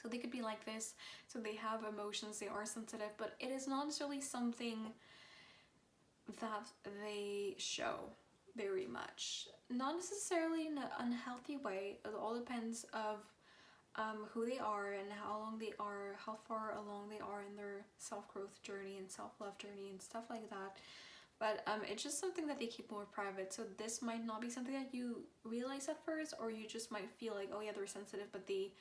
so they could be like this. So they have emotions, they are sensitive, but it is not necessarily something that they show very much. Not necessarily in an unhealthy way. It all depends of who they are and how long they are, how far along they are in their self-growth journey and self-love journey and stuff like that. But it's just something that they keep more private. So this might not be something that you realize at first, or you just might feel like, oh yeah, they're sensitive, but they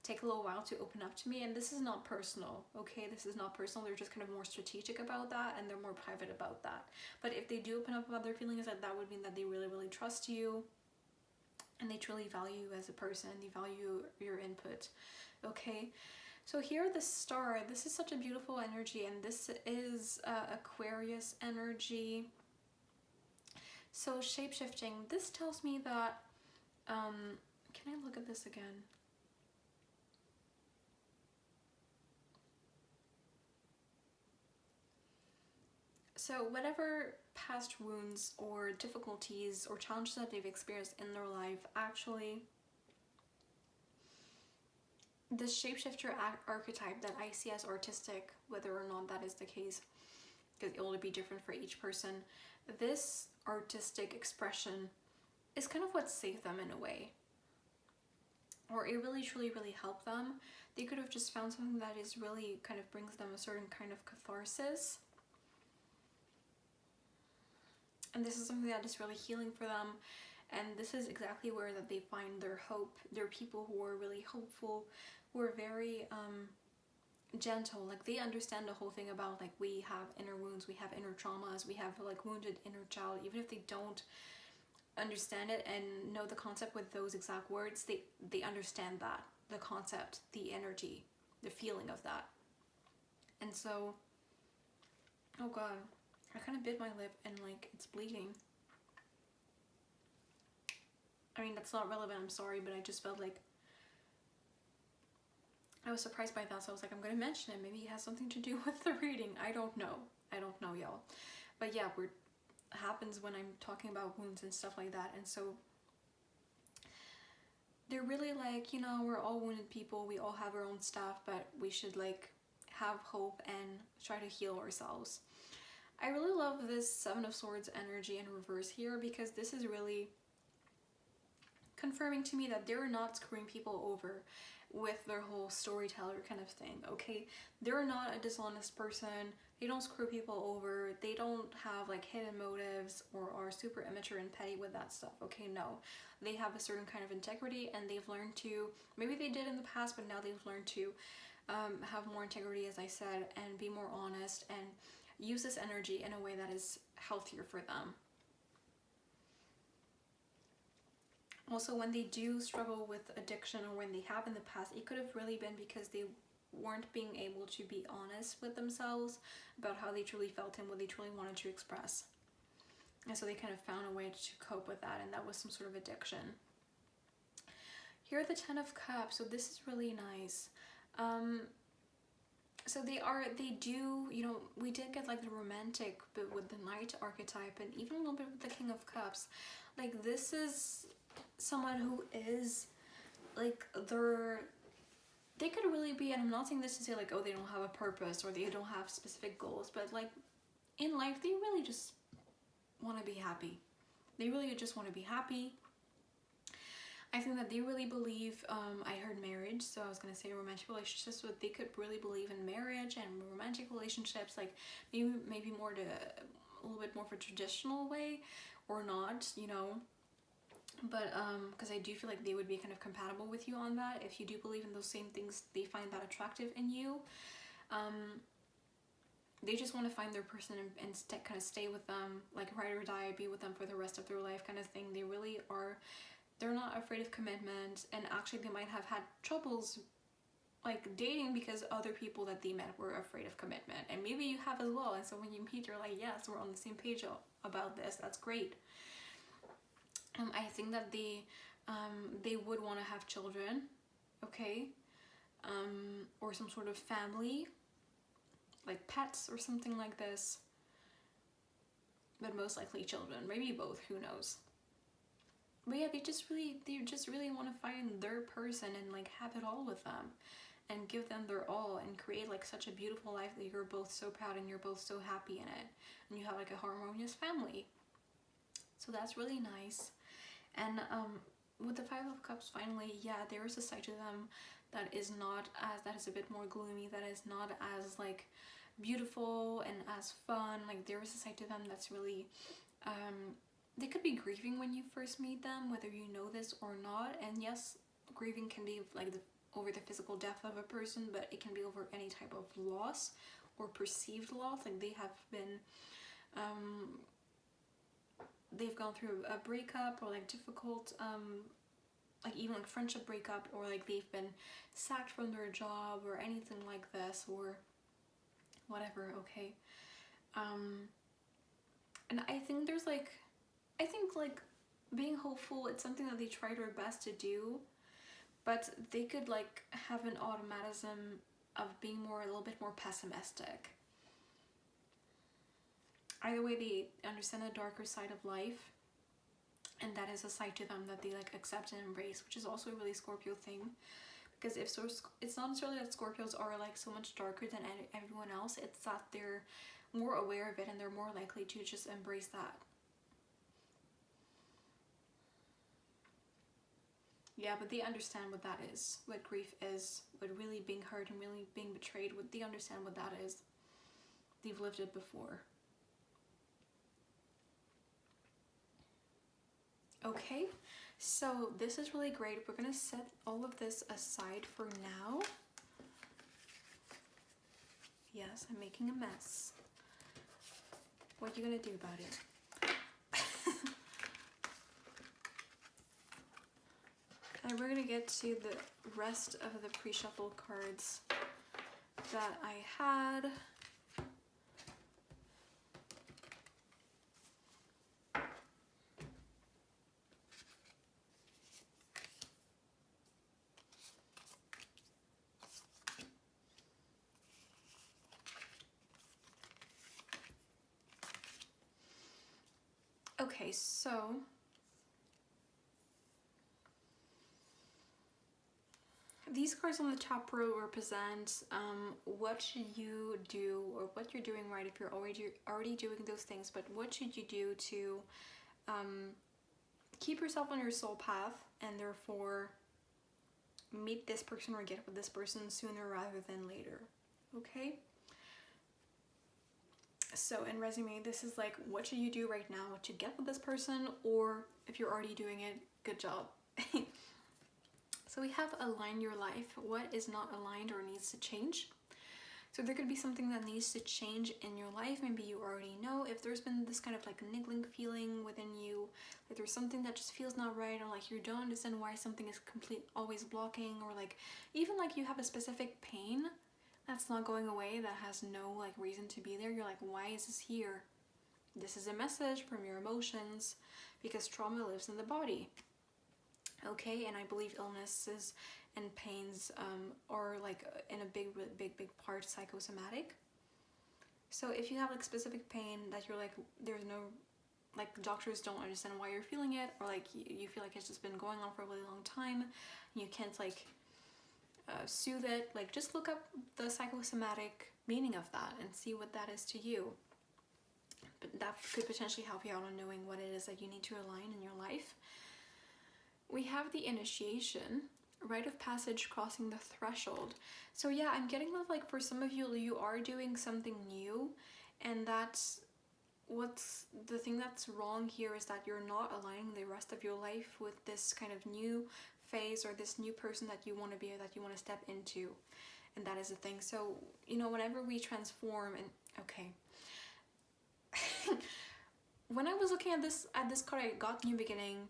take a little while to open up to me. And this is not personal, okay? This is not personal. They're just kind of more strategic about that, and they're more private about that. But if they do open up about their feelings, that would mean that they really, really trust you, and they truly value you as a person, and they value your input, okay? So here, the star, this is such a beautiful energy, and this is Aquarius energy. So shape-shifting, this tells me that, can I look at this again? So whatever past wounds or difficulties or challenges that they've experienced in their life, actually, this shapeshifter archetype that I see as artistic, whether or not that is the case, because it will be different for each person, this artistic expression is kind of what saved them in a way. Or it really, truly, really helped them. They could have just found something that is really kind of brings them a certain kind of catharsis. And this is something that is really healing for them. And this is exactly where that they find their hope. They're people who are really hopeful, who are very gentle. Like, they understand the whole thing about, like, we have inner wounds, we have inner traumas, we have like wounded inner child. Even if they don't understand it and know the concept with those exact words, they understand that, the concept, the energy, the feeling of that. And so, oh god, I kind of bit my lip and like it's bleeding. I mean, that's not relevant, I'm sorry, but I just felt like I was surprised by that, so I was like, I'm gonna mention it. Maybe it has something to do with the reading. I don't know, y'all. But yeah, it happens when I'm talking about wounds and stuff like that. And so they're really like, you know, we're all wounded people, we all have our own stuff, but we should like have hope and try to heal ourselves. I really love this Seven of Swords energy in reverse here, because this is really confirming to me that they're not screwing people over. with their whole storyteller kind of thing, okay? They're not a dishonest person. They don't screw people over. They don't have like hidden motives or are super immature and petty with that stuff, okay? No. They have a certain kind of integrity, and they've learned to, maybe they did in the past, but now they've learned to have more integrity, as I said, and be more honest and use this energy in a way that is healthier for them. Also, when they do struggle with addiction, or when they have in the past, it could have really been because they weren't being able to be honest with themselves about how they truly felt and what they truly wanted to express. And so they kind of found a way to cope with that, and that was some sort of addiction. Here are the 10 of Cups, so this is really nice. So they do, you know, we did get like the romantic bit with the Knight archetype, and even a little bit with the King of Cups. Like, this is someone who is like, they could really be, and I'm not saying this to say like, oh, they don't have a purpose or they don't have specific goals, but like in life they really just want to be happy. They really just want to be happy. I think that they really believe, I heard marriage, so I was going to say romantic relationships, but they could really believe in marriage and romantic relationships, like maybe more to a little bit more of a traditional way, or not, you know. But because I do feel like they would be kind of compatible with you on that. If you do believe in those same things, they find that attractive in you. They just want to find their person and kind of stay with them, like ride or die, be with them for the rest of their life kind of thing. They really are, they're not afraid of commitment, and actually they might have had troubles like dating because other people that they met were afraid of commitment, and maybe you have as well. And so when you meet, you're like, yes, we're on the same page about this. That's great. I think that they would want to have children, okay, or some sort of family, like pets or something like this, but most likely children, maybe both, who knows. But yeah, they just really want to find their person and like have it all with them and give them their all and create like such a beautiful life that you're both so proud and you're both so happy in it, and you have like a harmonious family. So that's really nice. And with the 5 of Cups, finally, yeah, there is a side to them that is a bit more gloomy, that is not as like beautiful and as fun. Like, there is a side to them that's really, they could be grieving when you first meet them, whether you know this or not. And yes, grieving can be like over the physical death of a person, but it can be over any type of loss or perceived loss. Like, they have been, they've gone through a breakup, or like difficult, like even like friendship breakup, or like they've been sacked from their job or anything like this, or whatever, okay. And I think there's like, being hopeful, it's something that they try their best to do, but they could like have an automatism of being a little bit more pessimistic. Either way, they understand the darker side of life, and that is a side to them that they like accept and embrace, which is also a really Scorpio thing. Because it's not necessarily that Scorpios are like so much darker than everyone else, it's that they're more aware of it and they're more likely to just embrace that. Yeah, but they understand what that is, what grief is, what really being hurt and really being betrayed, what they understand what that is. They've lived it before. Okay, so this is really great. We're gonna set all of this aside for now. Yes, I'm making a mess. What are you gonna do about it? And we're gonna get to the rest of the pre-shuffle cards that I had. Okay, so these cards on the top row represent what should you do, or what you're doing right if you're already doing those things, but what should you do to keep yourself on your soul path, and therefore meet this person or get with this person sooner rather than later. Okay? So in resume, this is like, what should you do right now to get with this person, or if you're already doing it, good job. So we have align your life. What is not aligned or needs to change? So there could be something that needs to change in your life. Maybe you already know if there's been this kind of like niggling feeling within you, like there's something that just feels not right, or like you don't understand why something is always blocking, or like even like you have a specific pain that's not going away, that has no like reason to be there. You're like, why is this here? This is a message from your emotions, because trauma lives in the body. Okay, and I believe illnesses and pains are like in a big part psychosomatic. So if you have like specific pain that you're like, there's no, like doctors don't understand why you're feeling it, or like you feel like it's just been going on for a really long time, and you can't like soothe it, like just look up the psychosomatic meaning of that and see what that is to you. But that could potentially help you out on knowing what it is that you need to align in your life. We have the initiation, rite of passage, crossing the threshold. So yeah, I'm getting that like for some of you, you are doing something new, and that's what's the thing that's wrong here, is that you're not aligning the rest of your life with this kind of new phase or this new person that you want to be, or that you want to step into. And that is the thing. So, you know, whenever we transform, and okay. When I was looking at this card, I got new beginning,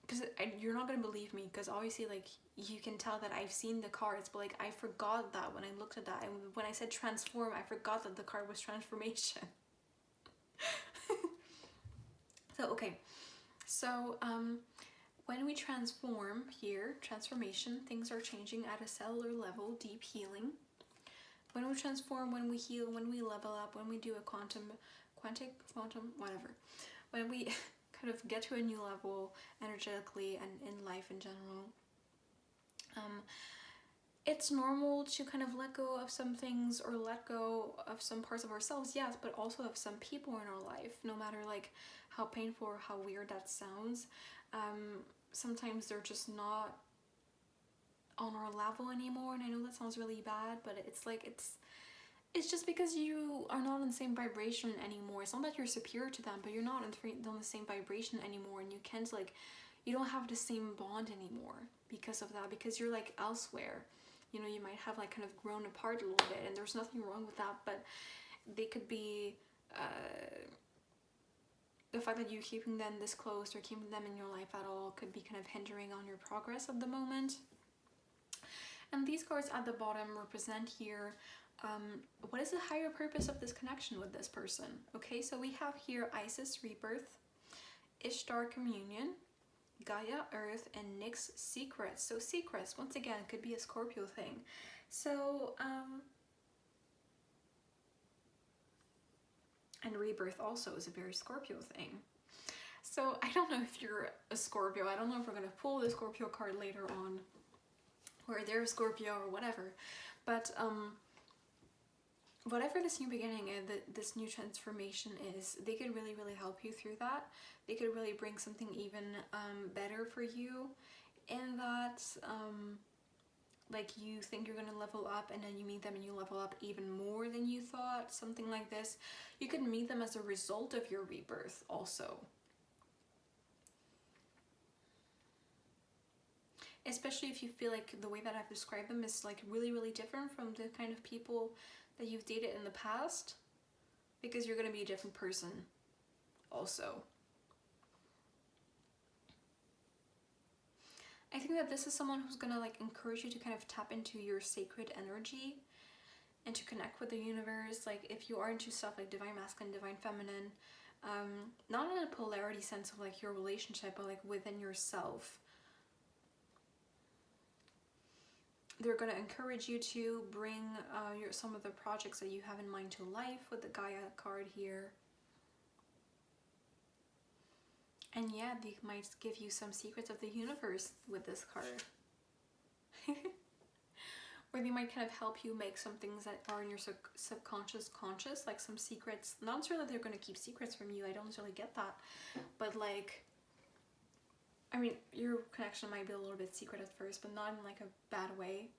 because you're not going to believe me, because obviously like you can tell that I've seen the cards, but like I forgot that when I looked at that, and when I said transform, I forgot that the card was transformation. So okay, so when we transform here, transformation, things are changing at a cellular level, deep healing. When we transform, when we heal, when we level up, when we do a quantum, whatever, when we kind of get to a new level energetically and in life in general, it's normal to kind of let go of some things, or let go of some parts of ourselves, yes, but also of some people in our life, no matter like how painful or how weird that sounds. Sometimes they're just not on our level anymore, and I know that sounds really bad, but it's like it's just because you are not on the same vibration anymore. It's not that you're superior to them, but you're not on the same vibration anymore, and you can't like, you don't have the same bond anymore because of that, because you're like elsewhere. You know, you might have like kind of grown apart a little bit, and there's nothing wrong with that, but they could be the fact that you're keeping them this close or keeping them in your life at all could be kind of hindering on your progress at the moment. And these cards at the bottom represent here what is the higher purpose of this connection with this person. Okay, so we have here Isis rebirth, Ishtar communion, Gaia earth, and Nyx secrets. So secrets, once again, could be a Scorpio thing. So and rebirth also is a very Scorpio thing. So I don't know if you're a Scorpio. I don't know if we're going to pull the Scorpio card later on, or they're a Scorpio or whatever. But whatever this new beginning is, this new transformation is, they could really, really help you through that. They could really bring something even better for you, in that like you think you're gonna level up, and then you meet them and you level up even more than you thought, something like this. You could meet them as a result of your rebirth also. Especially if you feel like the way that I've described them is like really, really different from the kind of people that you've dated in the past, because you're going to be a different person also. I think that this is someone who's going to like encourage you to kind of tap into your sacred energy and to connect with the universe. Like if you are into stuff like divine masculine, divine feminine, not in a polarity sense of like your relationship, but like within yourself. They're going to encourage you to bring some of the projects that you have in mind to life with the Gaia card here. And yeah, they might give you some secrets of the universe with this card. Or they might kind of help you make some things that are in your subconscious conscious, like some secrets. Not sure that they're going to keep secrets from you, I don't really get that. But like, I mean, your connection might be a little bit secret at first, but not in like a bad way,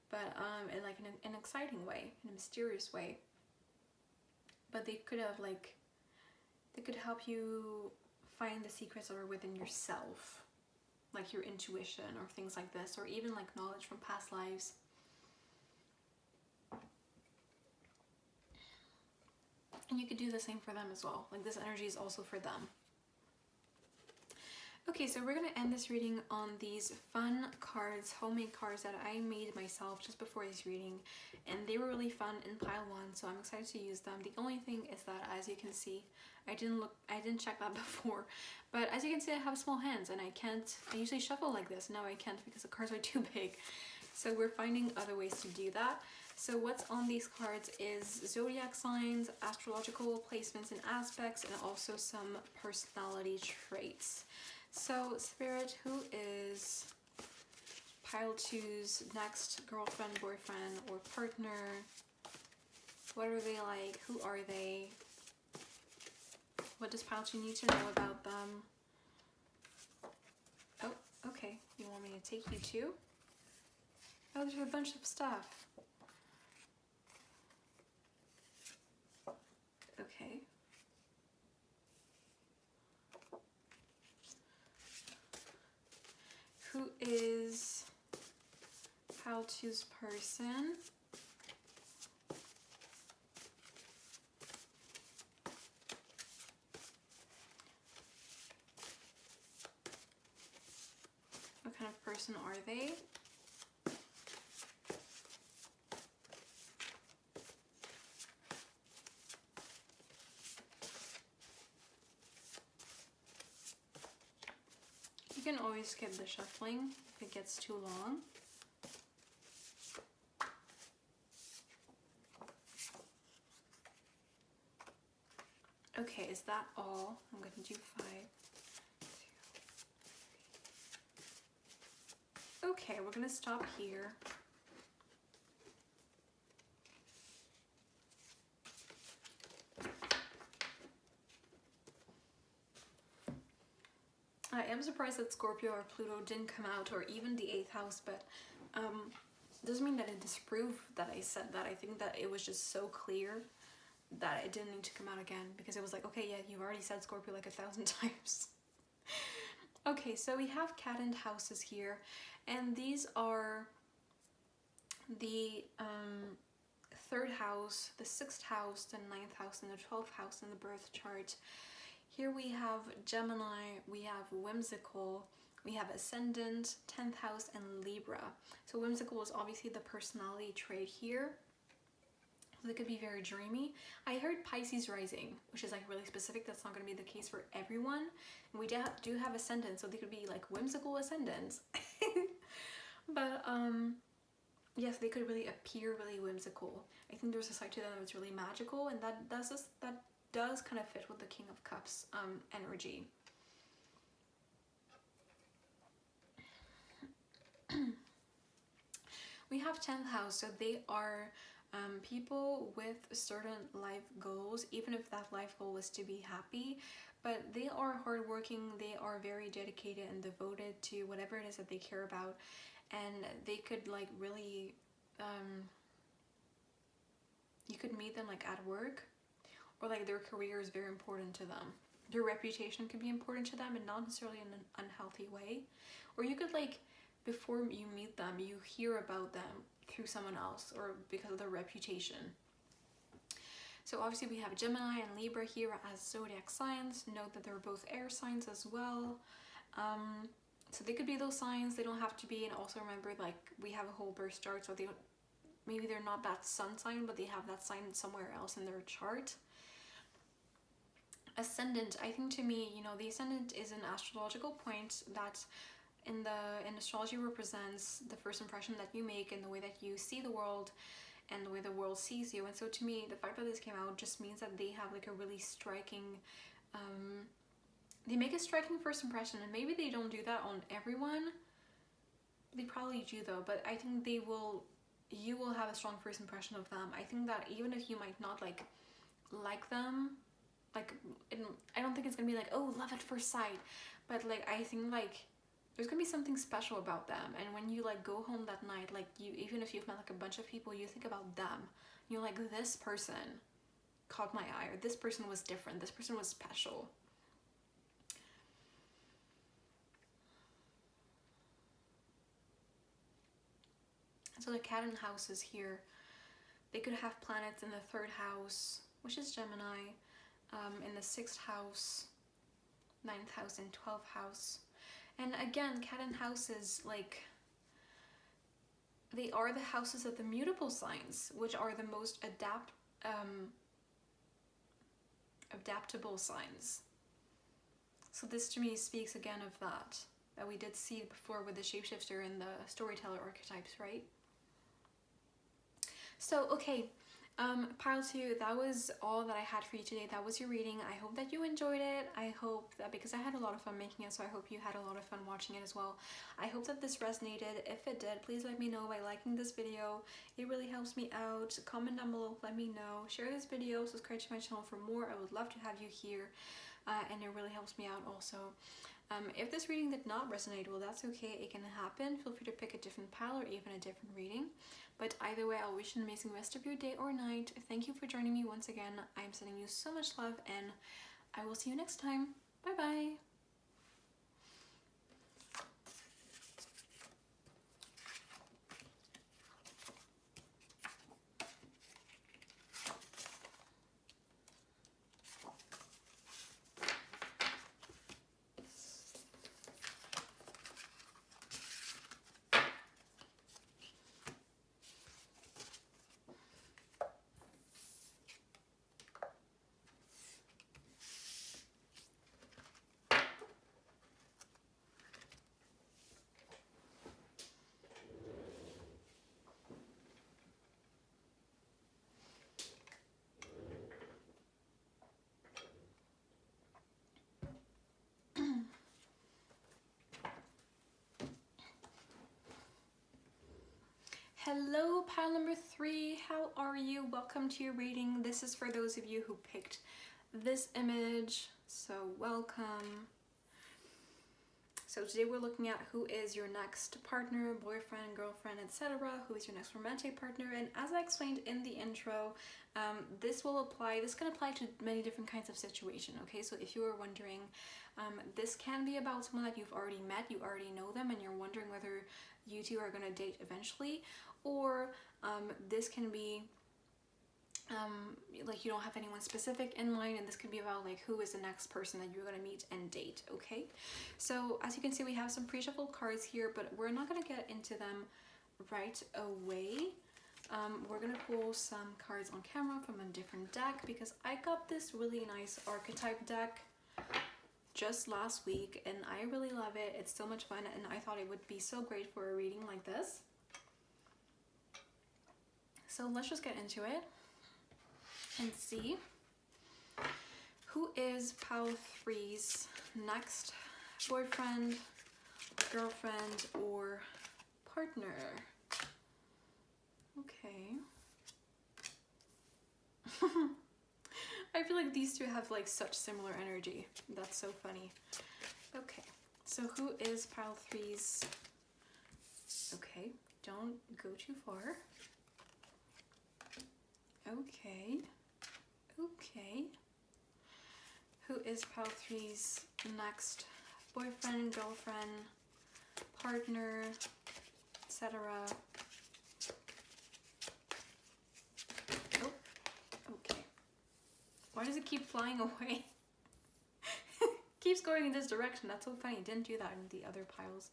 but in like an exciting way, in a mysterious way. But they could have like, they could help you find the secrets that are within yourself, like your intuition or things like this, or even like knowledge from past lives. And you could do the same for them as well. Like this energy is also for them. Okay, so we're going to end this reading on these fun cards, homemade cards that I made myself just before this reading. And they were really fun in pile 1, so I'm excited to use them. The only thing is that, as you can see, I didn't check that before. But as you can see, I have small hands and I usually shuffle like this. Now I can't because the cards are too big. So we're finding other ways to do that. So what's on these cards is zodiac signs, astrological placements and aspects, and also some personality traits. So Spirit, who is pile 2's next girlfriend, boyfriend, or partner? What are they like? Who are they? What does pile 2 need to know about them? Oh, okay. You want me to take you to? Oh, there's a bunch of stuff. Okay. Who is pile 2's person? What kind of person are they? You can always skip the shuffling if it gets too long. Okay, is that all? I'm going to do 5. 2, 3. Okay, we're going to stop here. I am surprised that Scorpio or Pluto didn't come out, or even the 8th house, but doesn't mean that it disproved that I said that. I think that it was just so clear that it didn't need to come out again, because it was like, okay, yeah, you've already said Scorpio like 1,000 times. Okay, so we have cat and houses here, and these are the 3rd house, the 6th house, the 9th house, and the 12th house in the birth chart. Here we have Gemini, we have whimsical, we have ascendant, 10th house, and Libra. So whimsical is obviously the personality trait here. So they could be very dreamy. I heard Pisces rising, which is like really specific. That's not going to be the case for everyone. And we do have ascendant, so they could be like whimsical ascendants. But yes, they could really appear really whimsical. I think there's a side to them that's really magical, and that does kind of fit with the King of Cups energy. We have 10th house, so they are people with certain life goals, even if that life goal was to be happy, but they are hardworking, they are very dedicated and devoted to whatever it is that they care about, and they could like really, you could meet them like at work, or like their career is very important to them. Their reputation could be important to them, and not necessarily in an unhealthy way. Or you could like, before you meet them, you hear about them through someone else or because of their reputation. So obviously we have Gemini and Libra here as zodiac signs. Note that they're both air signs as well. So they could be those signs, they don't have to be. And also remember, like, we have a whole birth chart, so maybe they're not that sun sign, but they have that sign somewhere else in their chart. Ascendant, I think to me, you know, the ascendant is an astrological point that in astrology represents the first impression that you make and the way that you see the world and the way the world sees you. And so to me, the fact that this came out just means that they have like a really striking, they make a striking first impression, and maybe they don't do that on everyone. They probably do though, but I think you will have a strong first impression of them. I think that even if you might not like them, like, I don't think it's gonna be like, oh, love at first sight, but like, I think like there's gonna be something special about them. And when you like go home that night, like you, even if you've met like a bunch of people, you think about them. You're like, this person caught my eye, or this person was different, this person was special. So the cat and houses here, they could have planets in the 3rd house, which is Gemini, in the 6th house, 9th house, and 12th house. And again, cat and houses, like, they are the houses of the mutable signs, which are the most adaptable signs. So this to me speaks again of that we did see before with the shapeshifter and the storyteller archetypes, right? So, okay, pile 2, that was all that I had for you today. That was your reading. I hope that you enjoyed it. I hope that, because I had a lot of fun making it, so I hope you had a lot of fun watching it as well. I hope that this resonated. If it did, please let me know by liking this video. It really helps me out. Comment down below, let me know. Share this video, subscribe to my channel for more. I would love to have you here, and it really helps me out also. If this reading did not resonate, well, that's okay. It can happen. Feel free to pick a different pile or even a different reading. But either way, I'll wish you an amazing rest of your day or night. Thank you for joining me once again. I'm sending you so much love, and I will see you next time. Bye-bye. Hello, pile number 3. How are you? Welcome to your reading. This is for those of you who picked this image, so welcome. So today we're looking at who is your next partner, boyfriend, girlfriend, etc. Who is your next romantic partner? And as I explained in the intro, this can apply to many different kinds of situations, okay? So if you were wondering, this can be about someone that you've already met, you already know them, and you're wondering whether you two are going to date eventually, or this can be like you don't have anyone specific in mind, and this could be about like who is the next person that you're going to meet and date, okay? So as you can see, we have some pre-shuffled cards here, but we're not going to get into them right away. We're going to pull some cards on camera from a different deck, because I got this really nice archetype deck just last week and I really love it. It's so much fun, and I thought it would be so great for a reading like this. So let's just get into it and see who is pile 3's next boyfriend, girlfriend, or partner. Okay. I feel like these two have like such similar energy. That's so funny. Okay, so who is pile 3's? Okay, don't go too far. Okay, okay. Who is pile 3's next boyfriend, girlfriend, partner, etc.? Oh, okay. Why does it keep flying away? Keeps going in this direction. That's so funny. It didn't do that in the other piles.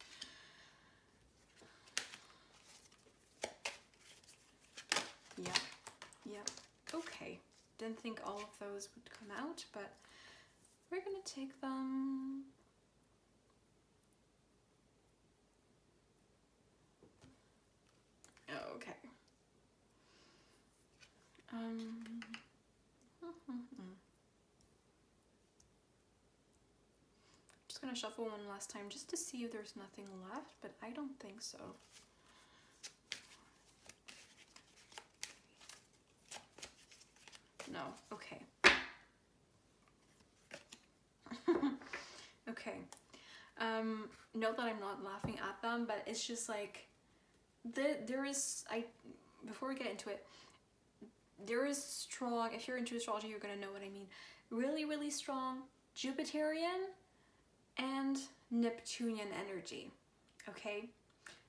Yeah. Yep. Okay. Didn't think all of those would come out, but we're gonna take them. Okay. Just gonna shuffle one last time just to see if there's nothing left, but I don't think so. No. Okay. Okay. note that I'm not laughing at them, but it's just like before we get into it, there is strong, if you're into astrology, you're gonna know what I mean, really, really strong Jupiterian and Neptunian energy, okay?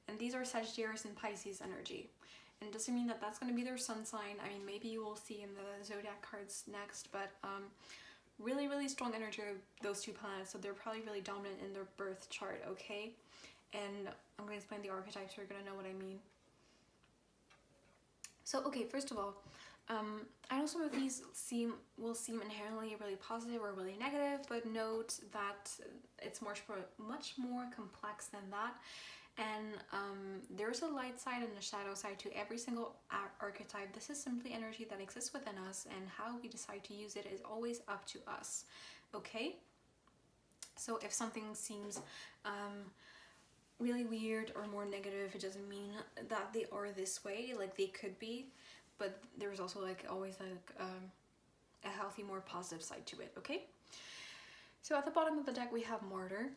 And these are Sagittarius and Pisces energy. And it doesn't mean that that's going to be their sun sign. I mean, maybe you will see in the zodiac cards next, but really, really strong energy of those two planets. So they're probably really dominant in their birth chart, okay? And I'm going to explain the archetypes, so you're going to know what I mean. So, okay, first of all, I know some of these will seem inherently really positive or really negative, but note that it's much more complex than that. And there's a light side and a shadow side to every single archetype. This is simply energy that exists within us, and how we decide to use it is always up to us, okay? So if something seems really weird or more negative, it doesn't mean that they are this way. Like, they could be, but there's also like always like a healthy, more positive side to it, okay? So at the bottom of the deck we have Martyr.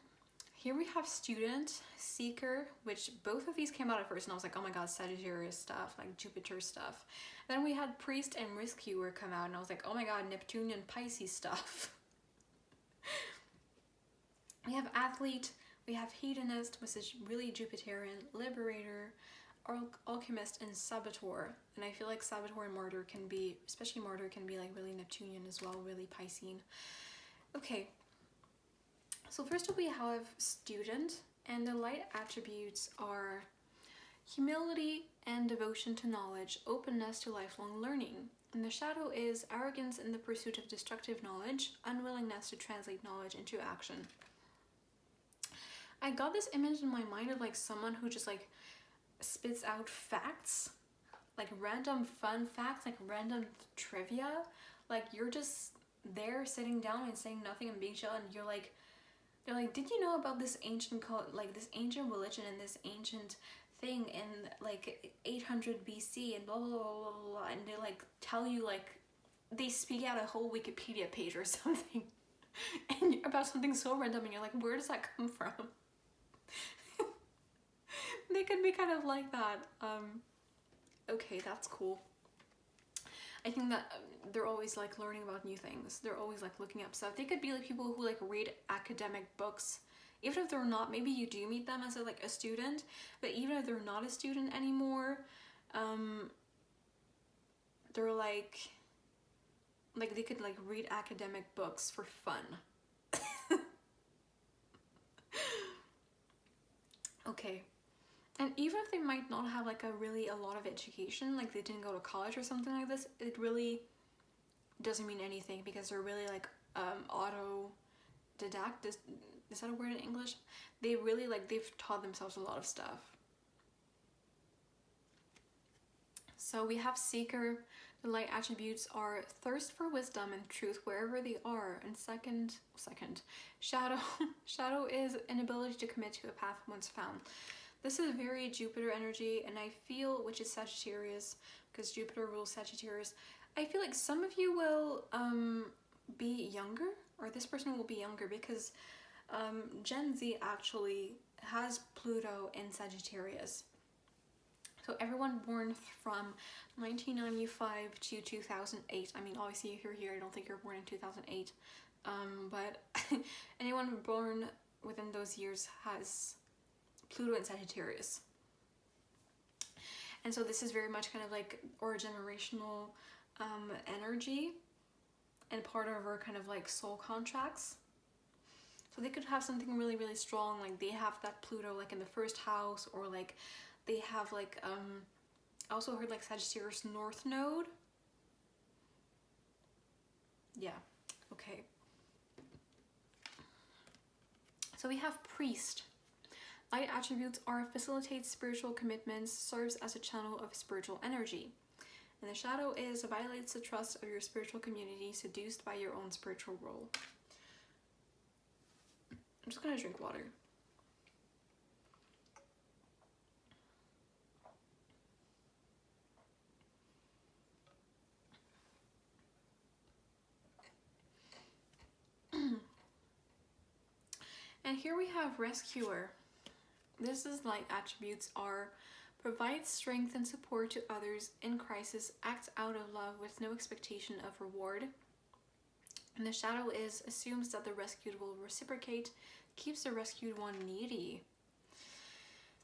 Here we have Student, Seeker, which both of these came out at first and I was like, oh my god, Sagittarius stuff, like Jupiter stuff. Then we had Priest and Rescuer come out and I was like, oh my god, Neptunian Pisces stuff. We have Athlete, we have Hedonist, which is really Jupiterian, Liberator, Alchemist, and Saboteur. And I feel like Saboteur and Martyr can be, especially Martyr, can be like really Neptunian as well, really Piscean. Okay. So first up we have Student, and the light attributes are humility and devotion to knowledge, openness to lifelong learning. And the shadow is arrogance in the pursuit of destructive knowledge, unwillingness to translate knowledge into action. I got this image in my mind of like someone who just like spits out facts, like random fun facts, like random trivia. Like you're just there sitting down and saying nothing and being chill, and you're like, they're like, did you know about this ancient this ancient religion and this ancient thing in like 800 BC and blah blah blah blah blah, and they like tell you, like they speak out a whole Wikipedia page or something and about something so random, and you're like, where does that come from? They could be kind of like that. Okay, that's cool. I think that they're always like learning about new things. They're always like looking up stuff. They could be like people who like read academic books. Even if they're not, maybe you do meet them as a student, but even if they're not a student anymore, they're like they could like read academic books for fun. Okay. And even if they might not have like a lot of education, like they didn't go to college or something like this, it really doesn't mean anything, because they're really like autodidact. Is that a word in English? They really like, they've taught themselves a lot of stuff. So we have Seeker. The light attributes are thirst for wisdom and truth wherever they are. And second, Shadow. Shadow is an ability to commit to a path once found. This is very Jupiter energy, and I feel, which is Sagittarius, because Jupiter rules Sagittarius, I feel like some of you will be younger, or this person will be younger, because Gen Z actually has Pluto in Sagittarius. So everyone born from 1995 to 2008, I mean, obviously if you're here, I don't think you're born in 2008, but anyone born within those years has Pluto and Sagittarius. And so this is very much kind of like our generational energy and part of our kind of like soul contracts. So they could have something really, really strong, like they have that Pluto like in the first house, or like they have like I also heard like Sagittarius North Node. Yeah, okay. So we have Priest. Light attributes are facilitates spiritual commitments, serves as a channel of spiritual energy. And the shadow is violates the trust of your spiritual community, seduced by your own spiritual role. I'm just gonna drink water. And here we have rescuer. This is light attributes are provide strength and support to others in crisis, acts out of love with no expectation of reward. And the shadow is assumes that the rescued will reciprocate, keeps the rescued one needy.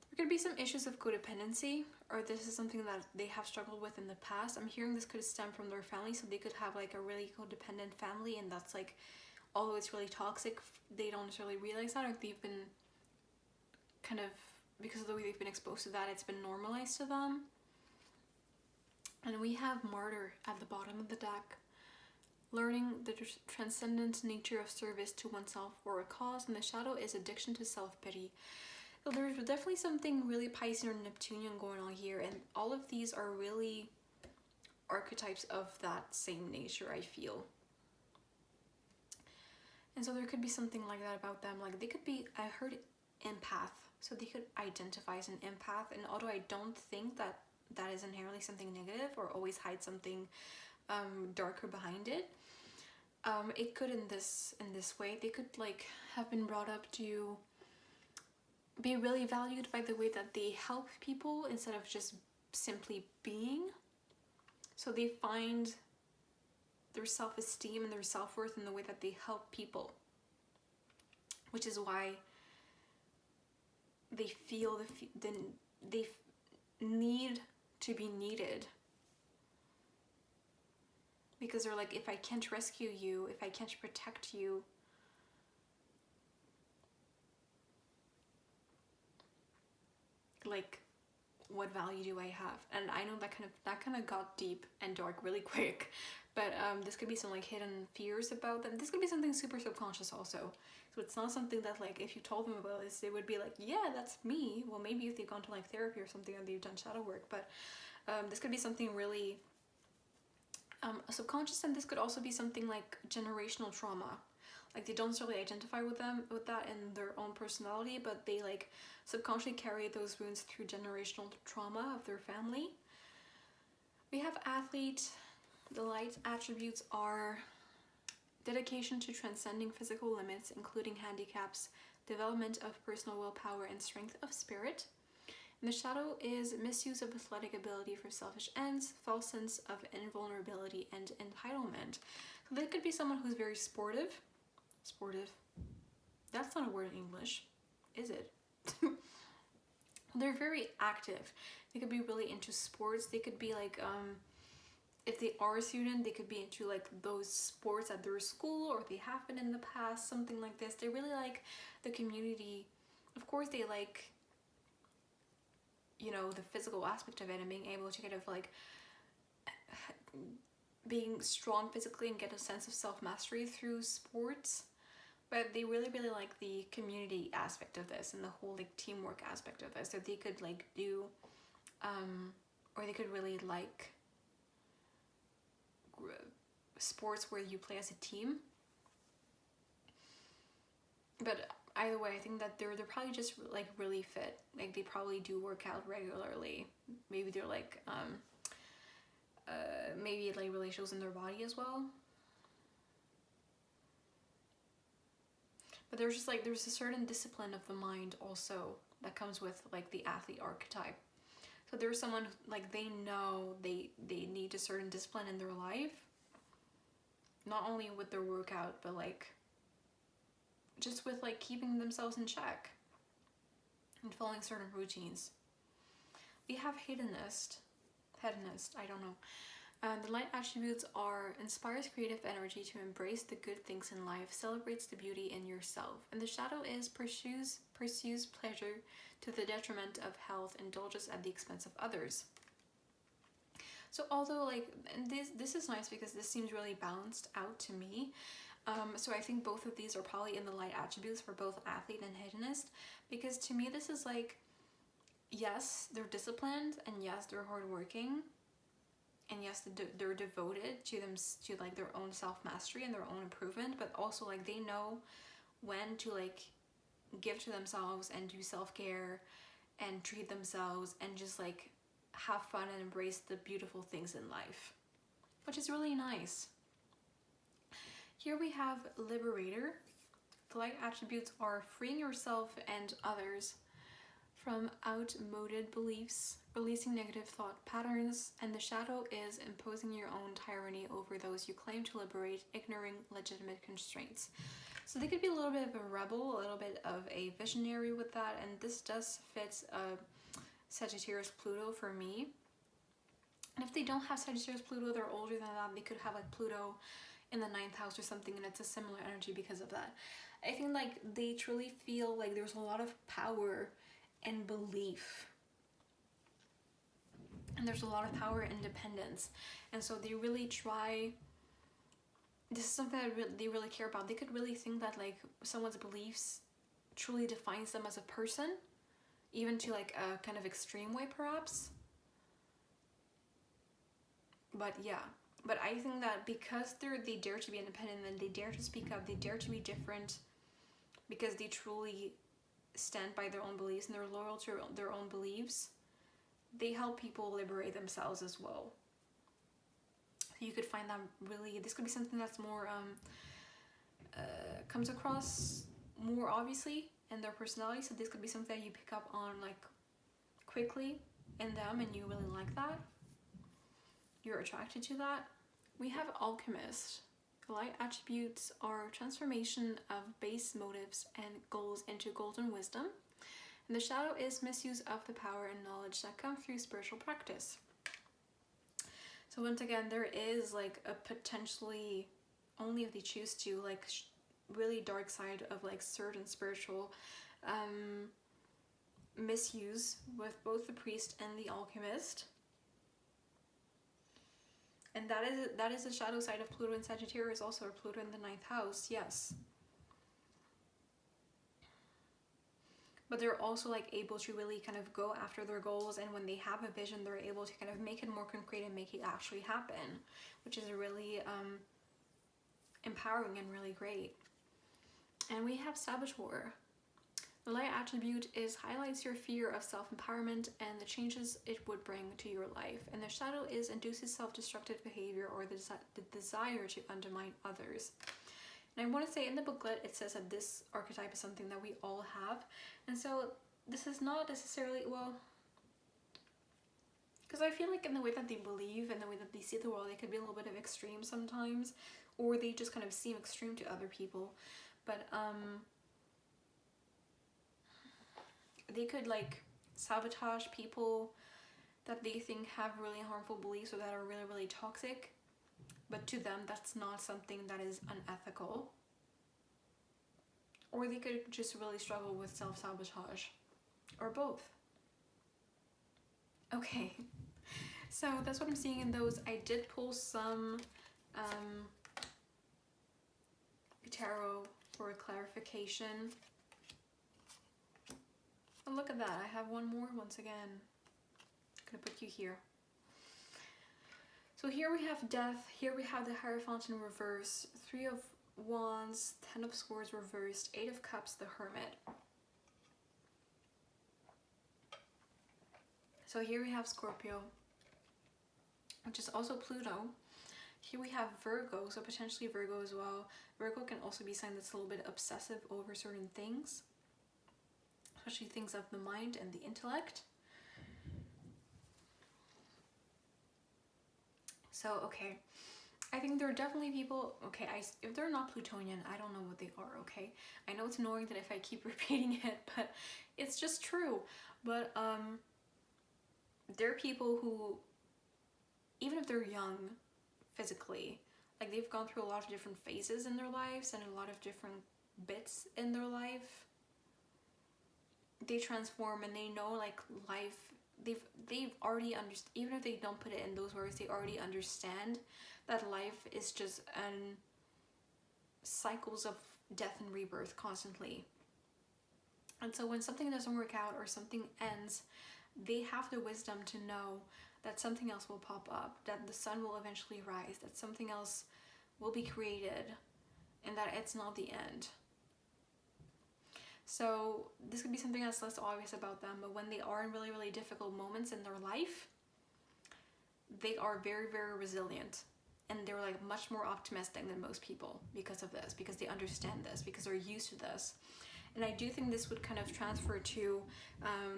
There could be some issues of codependency, or this is something that they have struggled with in the past. I'm hearing this could stem from their family, so they could have like a really codependent family, and that's like, although it's really toxic, they don't necessarily realize that, or they've been kind of, because of the way they've been exposed to that, it's been normalized to them. And we have martyr at the bottom of the deck, learning the transcendent nature of service to oneself or a cause, and the shadow is addiction to self-pity. So there's definitely something really Pisces or Neptunian going on here, and all of these are really archetypes of that same nature, I feel. And so there could be something like that about them. Like they could be, I heard empath, so they could identify as an empath, and although I don't think that that is inherently something negative or always hide something darker behind it, it could in this way. They could like have been brought up to be really valued by the way that they help people instead of just simply being. So they find their self-esteem and their self-worth in the way that they help people, which is why they feel they need to be needed, because they're like, if I can't rescue you, if I can't protect you, like what value do I have? And I know that kind of got deep and dark really quick, but this could be some like hidden fears about them. This could be something super subconscious also. So it's not something that like if you told them about this, they would be like, yeah, that's me. Well, maybe if they've gone to like therapy or something and they've done shadow work, but this could be something really subconscious, and this could also be something like generational trauma. Like they don't necessarily identify with that in their own personality, but they like subconsciously carry those wounds through generational trauma of their family. We have athlete. The light attributes are dedication to transcending physical limits, including handicaps, development of personal willpower, and strength of spirit. And the shadow is misuse of athletic ability for selfish ends, false sense of invulnerability, and entitlement. So that could be someone who's very sportive. That's not a word in English, is it? They're very active. They could be really into sports. They could be like, if they are a student, they could be into like those sports at their school, or they have been in the past, something like this. They really like the community. Of course, they like, you know, the physical aspect of it and being able to kind of like being strong physically and get a sense of self-mastery through sports. But they really, really like the community aspect of this and the whole like teamwork aspect of this. So they could like do, or they could really like sports where you play as a team. But either way, I think that they're probably just like really fit. Like they probably do work out regularly. Maybe they're like, maybe it like really shows in their body as well. But there's just like, there's a certain discipline of the mind also that comes with like the athlete archetype. So there's someone like they know they need a certain discipline in their life, not only with their workout, but like just with like keeping themselves in check and following certain routines. We have hedonist, I don't know. The light attributes are inspires creative energy to embrace the good things in life, celebrates the beauty in yourself. And the shadow is pursues pleasure to the detriment of health, indulges at the expense of others. So although like, and this is nice because this seems really balanced out to me. So I think both of these are probably in the light attributes for both athlete and hedonist, because to me this is like, yes, they're disciplined, and yes, they're hardworking, and yes, they're devoted to like their own self-mastery and their own improvement, but also like they know when to like give to themselves and do self-care and treat themselves and just like have fun and embrace the beautiful things in life, which is really nice. Here we have liberator. The light attributes are freeing yourself and others from outmoded beliefs, releasing negative thought patterns, and the shadow is imposing your own tyranny over those you claim to liberate, ignoring legitimate constraints. So they could be a little bit of a rebel, a little bit of a visionary with that, and this does fit Sagittarius Pluto for me. And if they don't have Sagittarius Pluto, they're older than that, they could have like Pluto in the 9th house or something, and it's a similar energy because of that. I think like they truly feel like there's a lot of power and belief, and there's a lot of power and independence, and so they really try. This is something that they really care about. They could really think that like someone's beliefs truly defines them as a person, even to like a kind of extreme way perhaps. But yeah, but I think that because they dare to be independent and they dare to speak up, they dare to be different, because they truly stand by their own beliefs and they're loyal to their own beliefs, they help people liberate themselves as well. So you could find that really, this could be something that's more comes across more obviously in their personality. So this could be something that you pick up on like quickly in them, and you really like that, you're attracted to that. We have Alchemist. Light attributes are transformation of base motives and goals into golden wisdom, and the shadow is misuse of the power and knowledge that come through spiritual practice. So once again, there is like a potentially, only if they choose to, like really dark side of like certain spiritual misuse with both the priest and the alchemist. And that is the shadow side of Pluto in Sagittarius, also, or Pluto in the 9th house, yes. But they're also like able to really kind of go after their goals, and when they have a vision, they're able to kind of make it more concrete and make it actually happen, which is really empowering and really great. And we have Saboteur. The light attribute is highlights your fear of self-empowerment and the changes it would bring to your life. And the shadow is induces self-destructive behavior or the desire to undermine others. And I want to say in the booklet, it says that this archetype is something that we all have. And so this is not necessarily, well, because I feel like in the way that they believe and the way that they see the world, they could be a little bit of extreme sometimes, or they just kind of seem extreme to other people. But they could like sabotage people that they think have really harmful beliefs or that are really, really toxic. But to them, that's not something that is unethical. Or they could just really struggle with self-sabotage. Or both. Okay. So that's what I'm seeing in those. I did pull some tarot for a clarification. And look at that. I have one more once again. I'm going to put you here. So here we have Death, here we have the Hierophant in reverse, 3 of Wands, 10 of Swords reversed, 8 of Cups, the Hermit. So here we have Scorpio, which is also Pluto. Here we have Virgo, so potentially Virgo as well. Virgo can also be a sign that's a little bit obsessive over certain things, especially things of the mind and the intellect. So, okay, I think there are definitely people, okay, if they're not Plutonian, I don't know what they are, okay? I know it's annoying that if I keep repeating it, but it's just true. But there are people who, even if they're young physically, like they've gone through a lot of different phases in their lives and a lot of different bits in their life, they transform and they know like life. They've already understood, even if they don't put it in those words, they already understand that life is just cycles of death and rebirth constantly. And so when something doesn't work out or something ends, they have the wisdom to know that something else will pop up, that the sun will eventually rise, that something else will be created, and that it's not the end. So this could be something that's less obvious about them, but when they are in really, really difficult moments in their life, they are very, very resilient and they're like much more optimistic than most people because of this, because they understand this, because they're used to this. And I do think this would kind of transfer to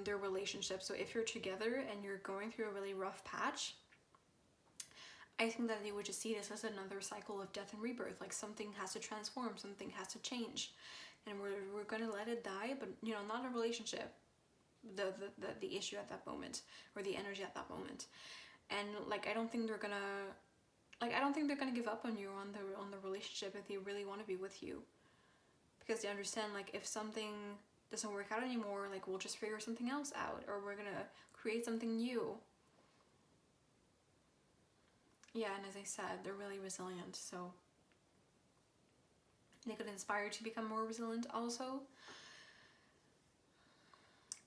their relationship. So if you're together and you're going through a really rough patch, I think that they would just see this as another cycle of death and rebirth. Like something has to transform, something has to change, and we're gonna let it die. But you know, not a relationship, the issue at that moment, or the energy at that moment. And like I don't think they're gonna give up on you on the relationship if they really want to be with you, because they understand like if something doesn't work out anymore, like we'll just figure something else out, or we're gonna create something new. Yeah, and as I said, they're really resilient, so they could inspire you to become more resilient also.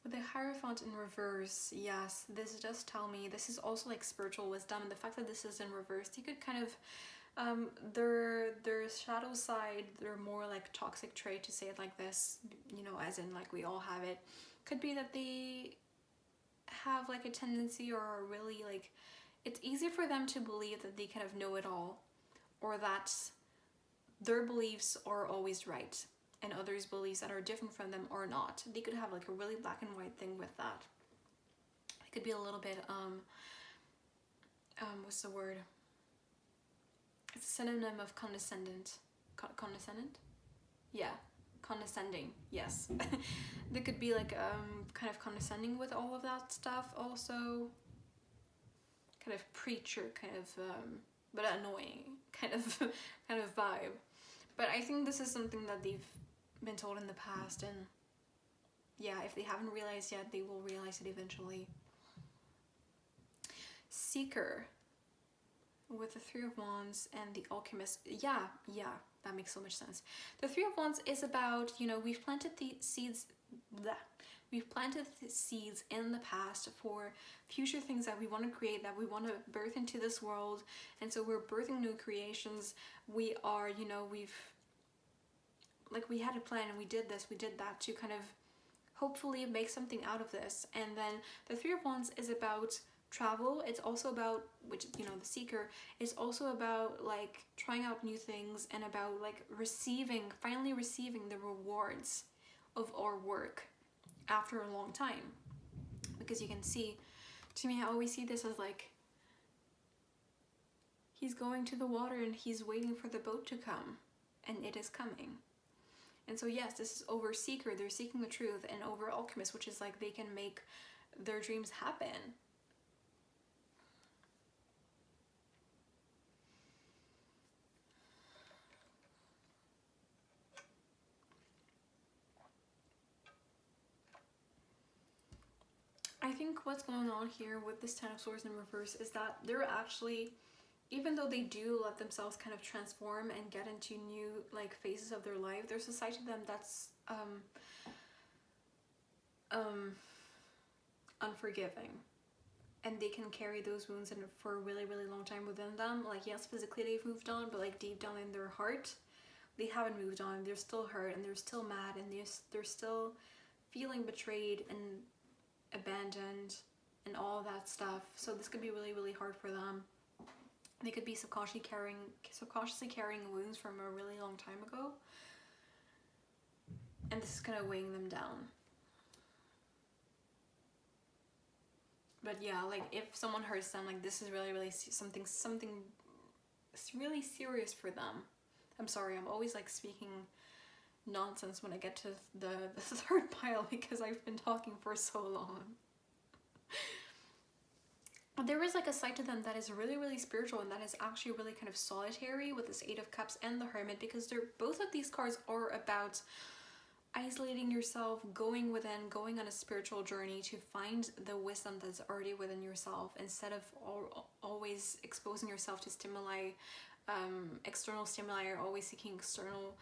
With the Hierophant in reverse, yes, this does tell me this is also like spiritual wisdom, and the fact that this is in reverse, you could kind of their shadow side, their more like toxic trait, to say it like this, you know, as in like we all have it, could be that they have like a tendency, or are really like, it's easy for them to believe that they kind of know it all, or that their beliefs are always right and others' beliefs that are different from them are not. They could have like a really black and white thing with that. It could be a little bit what's the word? It's a synonym of condescendent. Condescendent? Yeah, condescending. Yes. They could be like kind of condescending with all of that stuff also. Kind of preacher, kind of but annoying kind of vibe. But I think this is something that they've been told in the past, and yeah, if they haven't realized yet, they will realize it eventually. Seeker with the Three of Wands and the Alchemist. Yeah, that makes so much sense. The Three of Wands is about, you know, we've planted the seeds. We've planted the seeds in the past for future things that we want to create, that we want to birth into this world. And so we're birthing new creations. We are, you know, we had a plan, and we did this, we did that, to kind of hopefully make something out of this. And then the Three of Wands is about travel. It's also about, which, you know, the Seeker is also about like trying out new things, and about like finally receiving the rewards of our work after a long time. Because you can see, to me, I always see this as like, he's going to the water and he's waiting for the boat to come, and it is coming. And so yes, this is over Seeker, they're seeking the truth, and over Alchemist, which is like they can make their dreams happen. I think what's going on here with this Ten of Swords in reverse is that they're actually, even though they do let themselves kind of transform and get into new like phases of their life, there's a side to them that's unforgiving, and they can carry those wounds in for a really, really long time within them. Like yes, physically they've moved on, but like deep down in their heart, they haven't moved on. They're still hurt, and they're still mad, and they're still feeling betrayed and abandoned and all that stuff. So this could be really, really hard for them. They could be subconsciously carrying wounds from a really long time ago, and this is kind of weighing them down. But yeah, like if someone hurts them, like this is really, really something it's really serious for them. I'm sorry, I'm always like speaking nonsense when I get to the third pile, because I've been talking for so long. There is like a side to them that is really, really spiritual, and that is actually really kind of solitary, with this Eight of Cups and the Hermit, because both of these cards are about isolating yourself, going within, going on a spiritual journey to find the wisdom that's already within yourself, instead of always exposing yourself to stimuli, external stimuli, or always seeking external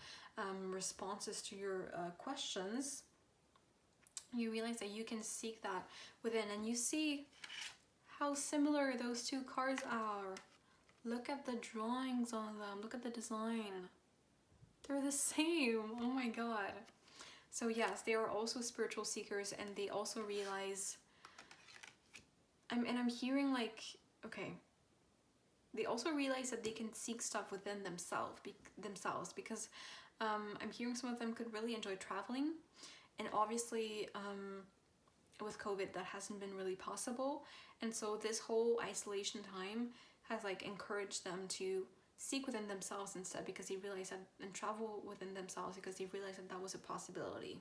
responses to your questions. You realize that you can seek that within, and you see how similar those two cards are. Look at the drawings on them, look at the design. They're the same. Oh my god. So yes, they are also spiritual seekers, and they also realize, I'm hearing like, okay, they also realize that they can seek stuff within themselves because I'm hearing some of them could really enjoy traveling, and obviously with COVID that hasn't been really possible, and so this whole isolation time has like encouraged them to seek within themselves instead, because they realize that, and travel within themselves because they realized that that was a possibility.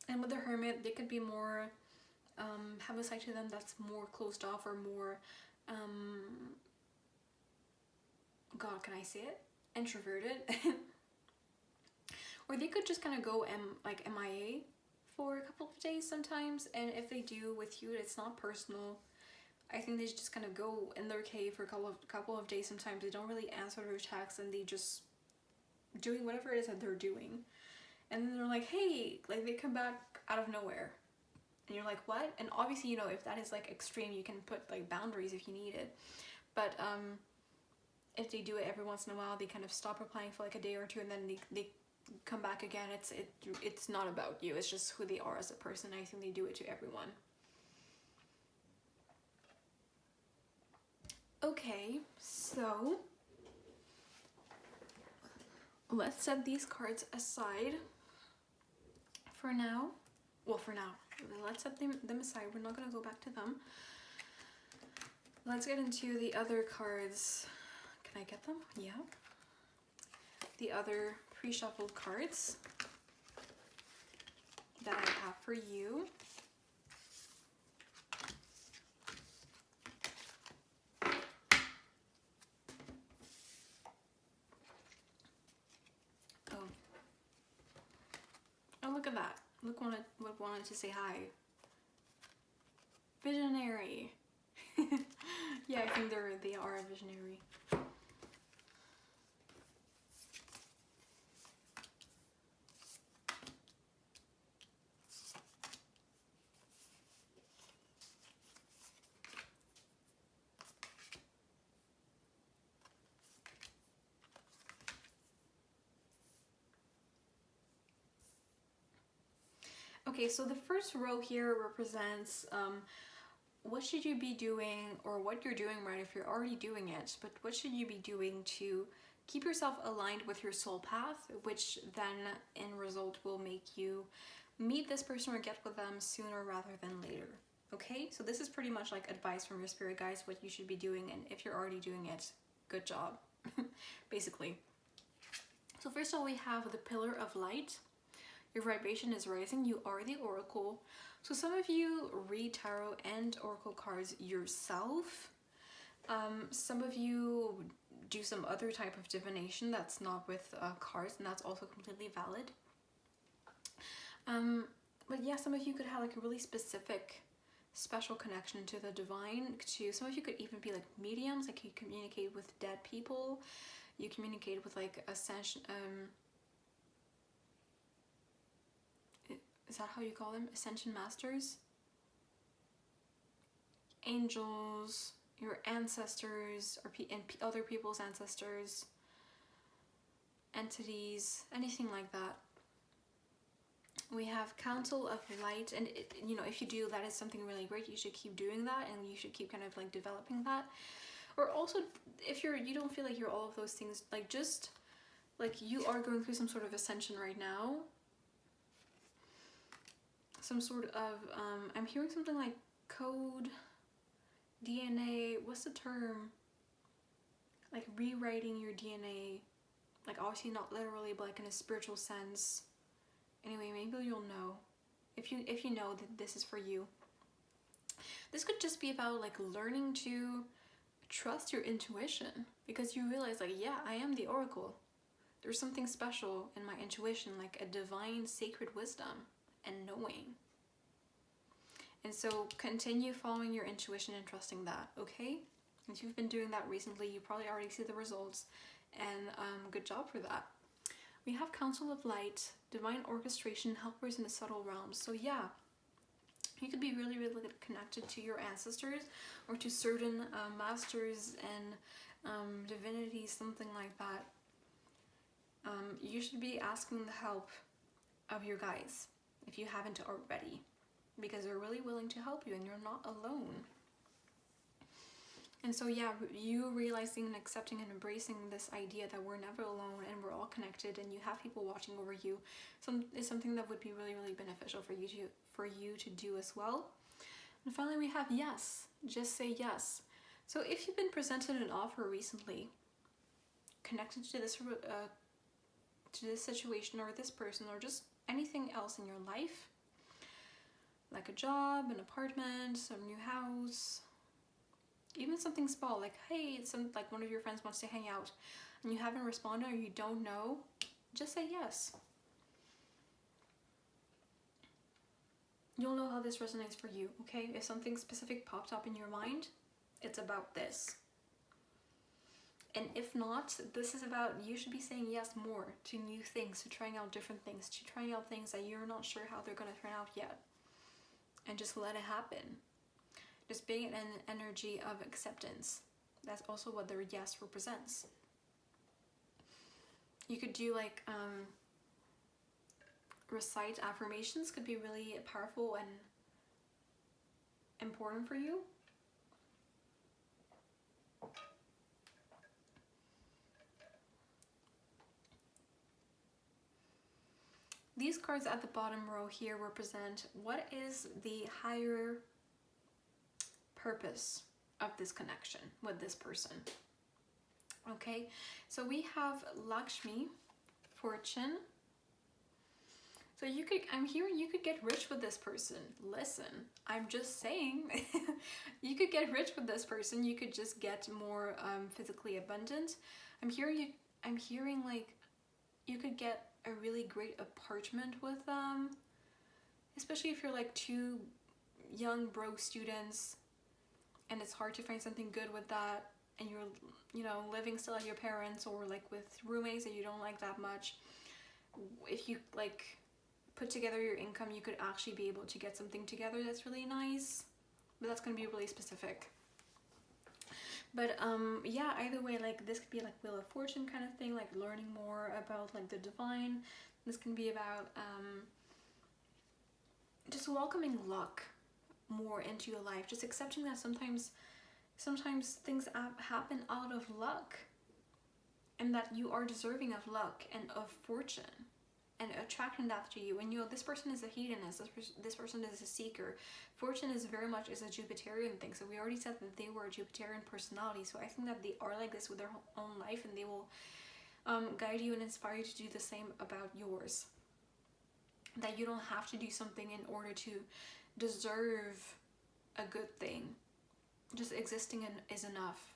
And with the Hermit, they could be more have a side to them that's more closed off, or more God, can I say it? Introverted. Or they could just kind of go like MIA for a couple of days sometimes, and if they do with you, it's not personal. I think they just kind of go in their cave for a couple of days sometimes. They don't really answer their texts, and they just doing whatever it is that they're doing. And then they're like, hey, like they come back out of nowhere. And you're like, what? And obviously, you know, if that is like extreme, you can put like boundaries if you need it. But if they do it every once in a while, they kind of stop replying for like a day or two, and then they come back again. It's not about you. It's just who they are as a person. I think they do it to everyone. Okay, so let's set these cards aside for now. Well, for now, let's set them aside. We're not going to go back to them. Let's get into the other cards. Can I get them? Yeah. The other pre-shuffled cards that I have for you. Oh, look at that. Look what wanted to say hi. Visionary. Yeah, I think they are a visionary. Okay, so the first row here represents what should you be doing, or what you're doing right if you're already doing it, but what should you be doing to keep yourself aligned with your soul path, which then in result will make you meet this person or get with them sooner rather than later. Okay, so this is pretty much like advice from your spirit guides, what you should be doing, and if you're already doing it, good job, basically. So first of all, we have the Pillar of Light. Your vibration is rising. You are the Oracle. So some of you read tarot and oracle cards yourself. Some of you do some other type of divination that's not with cards, and that's also completely valid. But yeah, some of you could have like a really specific, special connection to the divine. Some of you could even be like mediums, like you communicate with dead people. You communicate with like ascension. Is that how you call them? Ascension masters? Angels, your ancestors, and other people's ancestors, entities, anything like that. We have Council of Light, and you know, if you do, that is something really great. You should keep doing that, and you should keep kind of like developing that. Or also, if you don't feel like you're all of those things, like just like you are going through some sort of ascension right now. Some sort of, I'm hearing something like code, DNA, what's the term? Like rewriting your DNA, like obviously not literally, but like in a spiritual sense. Anyway, maybe you'll know. If you know that this is for you. This could just be about like learning to trust your intuition, because you realize like, yeah, I am the Oracle. There's something special in my intuition, like a divine sacred wisdom and knowing. And so continue following your intuition and trusting that, okay? If you've been doing that recently, you probably already see the results, and good job for that. We have Council of Light, Divine Orchestration, Helpers in the Subtle Realms. So yeah, you could be really, really connected to your ancestors, or to certain masters and divinities, something like that. You should be asking the help of your guides, if you haven't already, because they're really willing to help you and you're not alone. And so yeah, you realizing and accepting and embracing this idea that we're never alone and we're all connected and you have people watching over you is something that would be really, really beneficial for you to do as well. And finally we have yes. Just say yes. So if you've been presented an offer recently connected to this situation or this person or just anything else in your life, like a job, an apartment, some new house, even something small, like hey, like one of your friends wants to hang out and you haven't responded or you don't know, just say yes. You'll know how this resonates for you, okay? If something specific popped up in your mind, it's about this. And if not, this is about, you should be saying yes more to new things, to trying out different things, to trying out things that you're not sure how they're going to turn out yet. And just let it happen. Just being an energy of acceptance. That's also what the yes represents. You could do like recite affirmations, could be really powerful and important for you. These cards at the bottom row here represent what is the higher purpose of this connection with this person. Okay, so we have Lakshmi, fortune. So you could, I'm hearing you could get rich with this person. Listen, I'm just saying, you could get rich with this person. You could just get more physically abundant. I'm hearing like you could get a really great apartment with them, especially if you're like two young broke students and it's hard to find something good with that, and you're, you know, living still at your parents or like with roommates that you don't like that much. If you like put together your income, you could actually be able to get something together that's really nice, but that's going to be really specific. But yeah, either way, like this could be like Wheel of Fortune kind of thing, like learning more about like the divine. This can be about just welcoming luck more into your life, just accepting that sometimes things happen out of luck, and that you are deserving of luck and of fortune, and attracting that to you. And you know, this person is a hedonist, this person is a seeker. Fortune is very much a Jupiterian thing, so we already said that they were a Jupiterian personality, so I think that they are like this with their own life, and they will guide you and inspire you to do the same about yours. That you don't have to do something in order to deserve a good thing. Just existing is enough,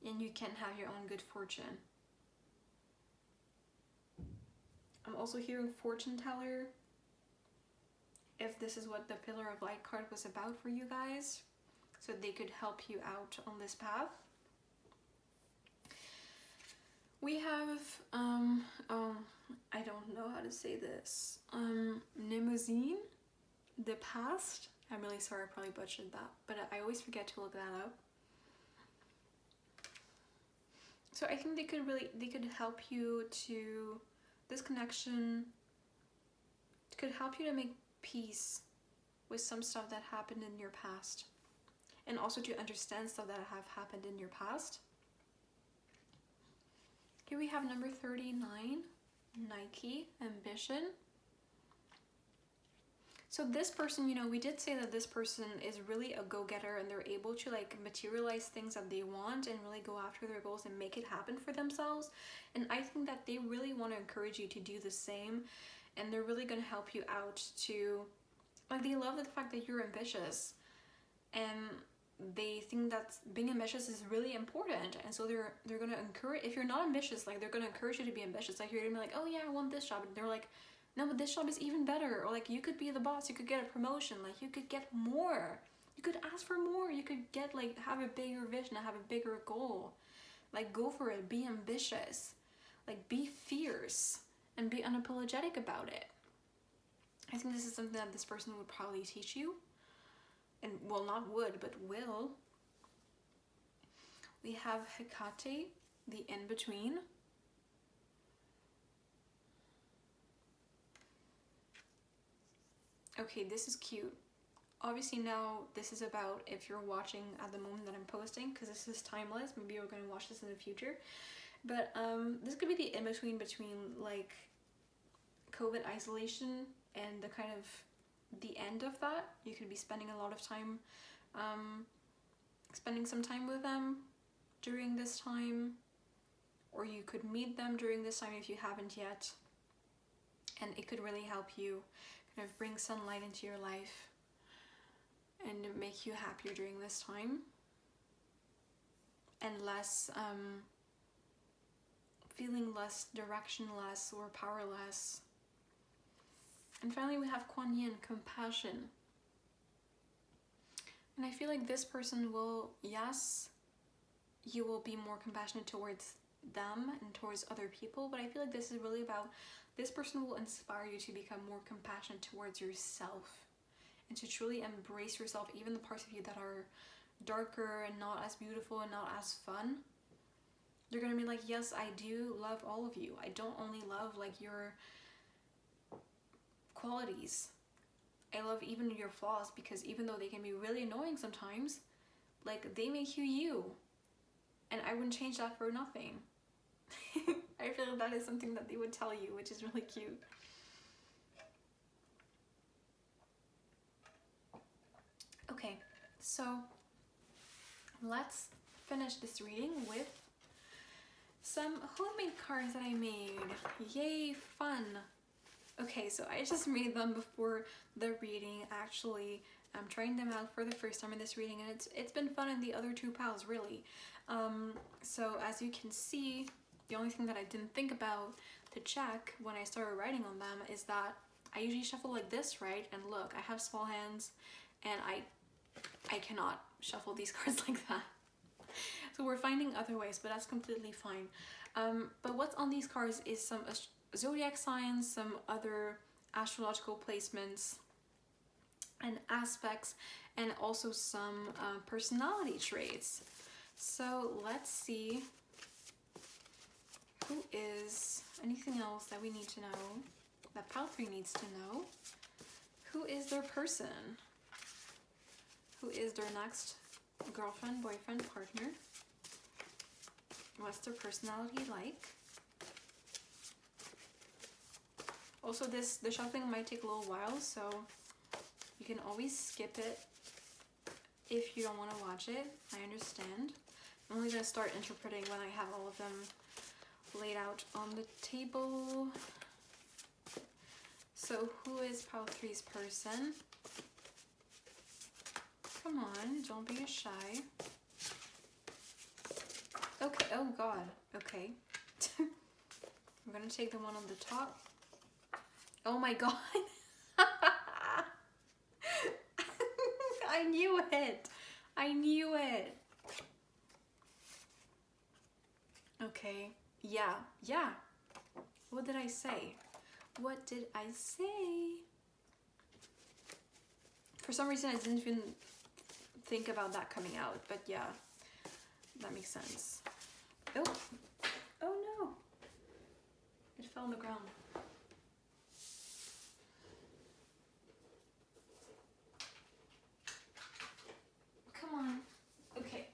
and you can have your own good fortune. I'm also hearing fortune teller. If this is what the Pillar of Light card was about for you guys, so they could help you out on this path. We have I don't know how to say this, limousine, the past. I'm really sorry, I probably butchered that, but I always forget to look that up. So I think they could help you to, this connection could help you to make peace with some stuff that happened in your past, and also to understand stuff that have happened in your past. Here we have number 39, Nike, ambition. So this person, you know, we did say that this person is really a go-getter, and they're able to like materialize things that they want and really go after their goals and make it happen for themselves. And I think that they really want to encourage you to do the same, and they're really going to help you out to, like, they love the fact that you're ambitious, and they think that being ambitious is really important, and so they're going to encourage, if you're not ambitious, like, they're going to encourage you to be ambitious. Like, you're going to be like, oh yeah, I want this job, and they're like, no, but this job is even better, or like, you could be the boss, you could get a promotion, like, you could get more, you could ask for more, you could get, like, have a bigger vision, have a bigger goal, like, go for it, be ambitious, like, be fierce, and be unapologetic about it. I think this is something that this person would probably teach you, and, well, not would, but will. We have Hecate, the in-between. Okay, this is cute. obviously now this is about if you're watching at the moment that I'm posting, because this is timeless. Maybe you're going to watch this in the future. But this could be the in-between between like COVID isolation and the kind of the end of that. You could be spending a lot of time, spending some time with them during this time, or you could meet them during this time if you haven't yet, and it could really help you kind of bring sunlight into your life and make you happier during this time, and less feeling less directionless or powerless. And finally we have Kuan Yin, compassion. And I feel like this person will, yes, you will be more compassionate towards them and towards other people, but I feel like this is really about, this person will inspire you to become more compassionate towards yourself and to truly embrace yourself, even the parts of you that are darker and not as beautiful and not as fun. They're gonna be like, yes, I do love all of you. I don't only love like your qualities. I love even your flaws, because even though they can be really annoying sometimes, like they make you you. And I wouldn't change that for nothing. I feel like that is something that they would tell you, which is really cute. Okay, so let's finish this reading with some homemade cards that I made. Yay, fun! Okay, so I just made them before the reading. Actually, I'm trying them out for the first time in this reading, and it's been fun in the other two piles, really. So as you can see, the only thing that I didn't think about to check when I started writing on them is that I usually shuffle like this, right? And look, I have small hands, and I cannot shuffle these cards like that. So we're finding other ways, but that's completely fine. But what's on these cards is some zodiac signs, some other astrological placements and aspects, and also some personality traits. So let's see who is, anything else that we need to know, that pile 3 needs to know. Who is their person? Who is their next girlfriend, boyfriend, partner? What's their personality like? Also, the shuffling might take a little while, so you can always skip it if you don't want to watch it. I understand. I'm only going to start interpreting when I have all of them laid out on the table. So who is pile 3's person? Come on, don't be shy. Okay, oh god, okay. I'm gonna take the one on the top. Oh my god. I knew it. I knew it. Okay, yeah. What did I say? What did I say? For some reason I didn't even think about that coming out, but yeah, that makes sense. Oh no, it fell on the ground. Come on. Okay.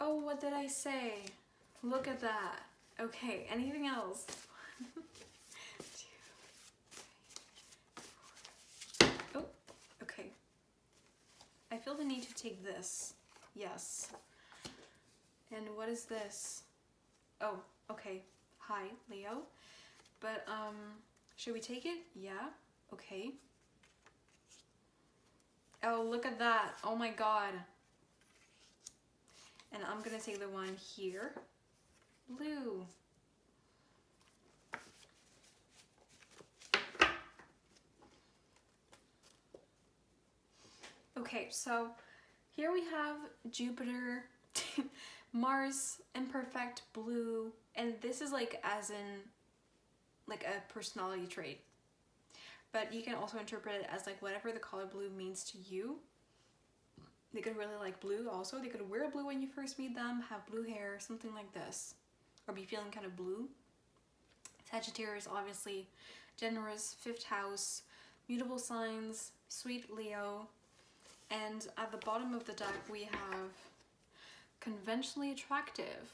Oh, what did I say? Look at that. Okay, anything else? 1, 2, 3, 4. Oh, okay. I feel the need to take this. Yes. And what is this? Oh, okay. Hi, Leo. But, should we take it? Yeah. Okay. Oh, look at that. Oh my god. And I'm gonna take the one here. Blue. Okay, so here we have Jupiter, Mars, imperfect, blue, and this is like as in like a personality trait. But you can also interpret it as like whatever the color blue means to you. They could really like blue also. They could wear blue when you first meet them, have blue hair, something like this. Or be feeling kind of blue. Sagittarius, obviously, generous, 5th house, mutable signs, sweet Leo, and at the bottom of the deck we have conventionally attractive.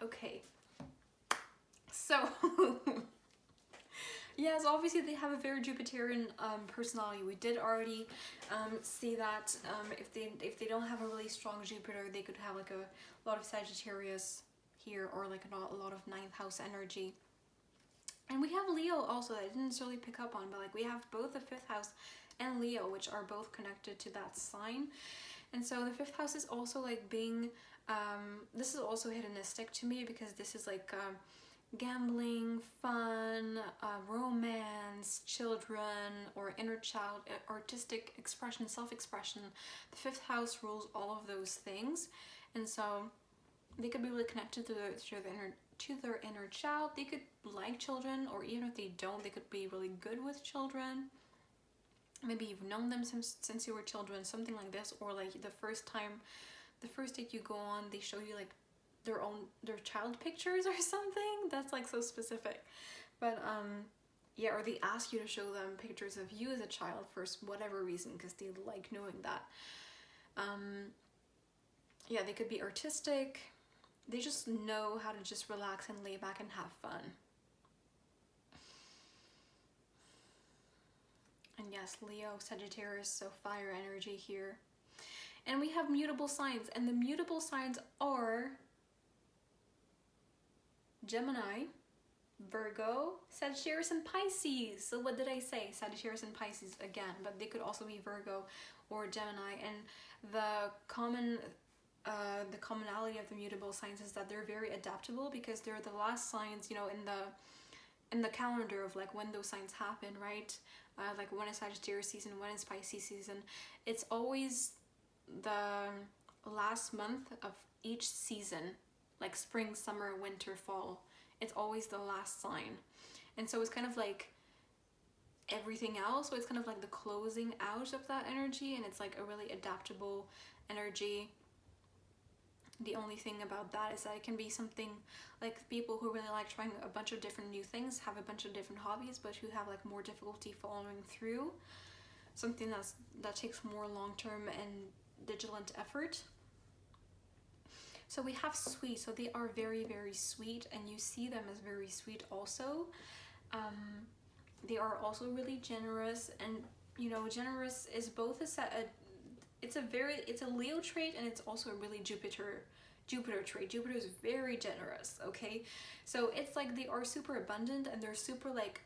Okay, so yes, obviously they have a very Jupiterian personality. We did already see that if they don't have a really strong Jupiter, they could have like a lot of Sagittarius here, or like a lot of 9th house energy. And we have Leo also that I didn't necessarily pick up on, but like we have both the 5th house and Leo, which are both connected to that sign. And so the 5th house is also like being, this is also hedonistic to me, because this is like gambling, fun, romance, children, or inner child, artistic expression, self-expression. The 5th house rules all of those things. And so they could be really connected to their inner child. They could like children, or even if they don't, they could be really good with children. Maybe you've known them since you were children, something like this. Or like the first date you go on, they show you like their child pictures or something. That's like so specific. But yeah, or they ask you to show them pictures of you as a child for whatever reason, because they like knowing that. Yeah, they could be artistic. They just know how to just relax and lay back and have fun. And yes, Leo, Sagittarius, so fire energy here. And we have mutable signs, and the mutable signs are Gemini, Virgo, Sagittarius, and Pisces. So what did I say? Sagittarius and Pisces again, but they could also be Virgo or Gemini. And the commonality of the mutable signs is that they're very adaptable, because they're the last signs, you know, in the calendar of like when those signs happen, right? Like when is Sagittarius season, when is Pisces season. It's always the last month of each season, like spring, summer, winter, fall. It's always the last sign. And so it's kind of like everything else. So it's kind of like the closing out of that energy, and it's like a really adaptable energy. The only thing about that is that it can be something like people who really like trying a bunch of different new things, have a bunch of different hobbies, but who have like more difficulty following through. Something that takes more long-term and vigilant effort. So we have sweet, so they are very, very sweet, and you see them as very sweet also. They are also really generous, and you know, generous is both it's a Leo trait, and it's also a really Jupiter trait. Jupiter is very generous, okay? So it's like they are super abundant, and they're super like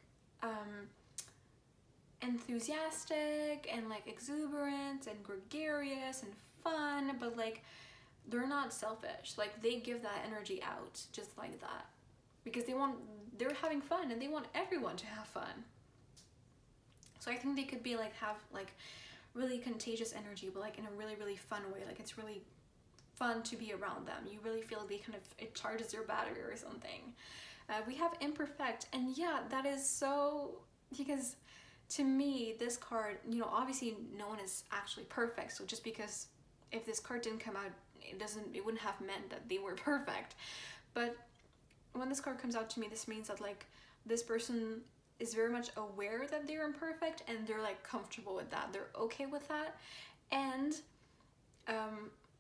enthusiastic and like exuberant and gregarious and fun, but like they're not selfish. Like they give that energy out just like that, because they're having fun, and they want everyone to have fun. So I think they could be like have like really contagious energy, but like in a really, really fun way. Like it's really fun to be around them. You really feel it charges your battery or something. We have imperfect, and yeah, that is so, because to me this card, you know, obviously no one is actually perfect. So just because if this card didn't come out, it wouldn't have meant that they were perfect. But when this card comes out to me, this means that like this person is very much aware that they're imperfect, and they're like comfortable with that. They're okay with that. And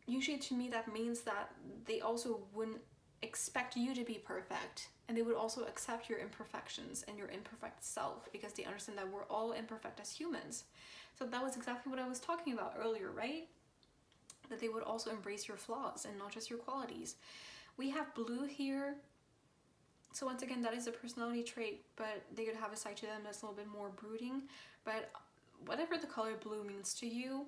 usually to me that means that they also wouldn't expect you to be perfect, and they would also accept your imperfections and your imperfect self, because they understand that we're all imperfect as humans. So that was exactly what I was talking about earlier, right? That they would also embrace your flaws and not just your qualities. We have blue here. So once again, that is a personality trait, but they could have a side to them that's a little bit more brooding. But whatever the color blue means to you,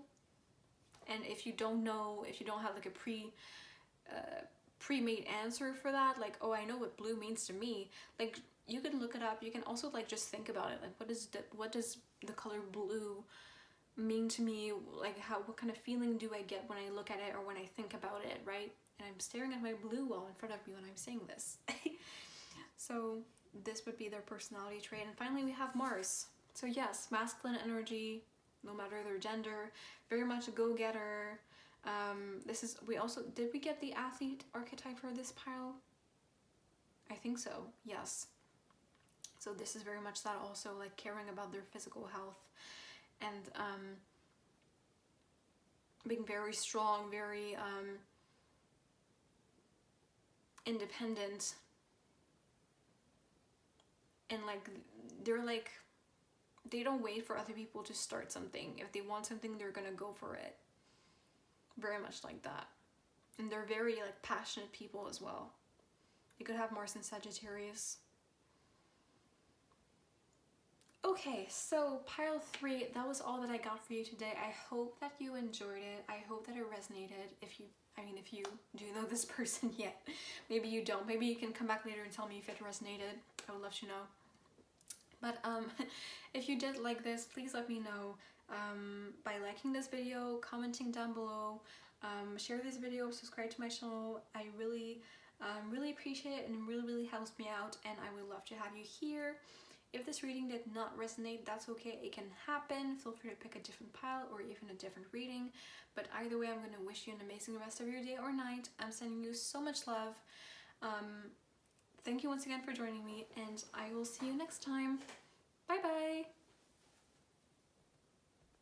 and if you don't know, if you don't have like a pre-made answer for that, like, oh, I know what blue means to me, like you can look it up. You can also like just think about it, like what does the color blue mean to me? Like what kind of feeling do I get when I look at it or when I think about it, right? And I'm staring at my blue wall in front of me when I'm saying this. So this would be their personality trait. And finally we have Mars. So yes, masculine energy, no matter their gender, very much a go-getter. Did we get the athlete archetype for this pile? I think so, yes. So this is very much that also, like caring about their physical health and being very strong, very independent, and like they're like, they don't wait for other people to start something. If they want something, they're gonna go for it. Very much like that. And they're very like passionate people as well. You could have Mars in Sagittarius. Okay, so pile 3, that was all that I got for you today. I hope that you enjoyed it. I hope that it resonated. If you do know this person yet. Maybe you don't. Maybe you can come back later and tell me if it resonated. I would love to know. But if you did like this, please let me know by liking this video, commenting down below, share this video, subscribe to my channel. I really appreciate it, and it really helps me out, and I would love to have you here. If this reading did not resonate, that's okay, it can happen. Feel free to pick a different pile or even a different reading. But either way, I'm going to wish you an amazing rest of your day or night. I'm sending you so much love. Thank you once again for joining me, and I will see you next time. Bye bye!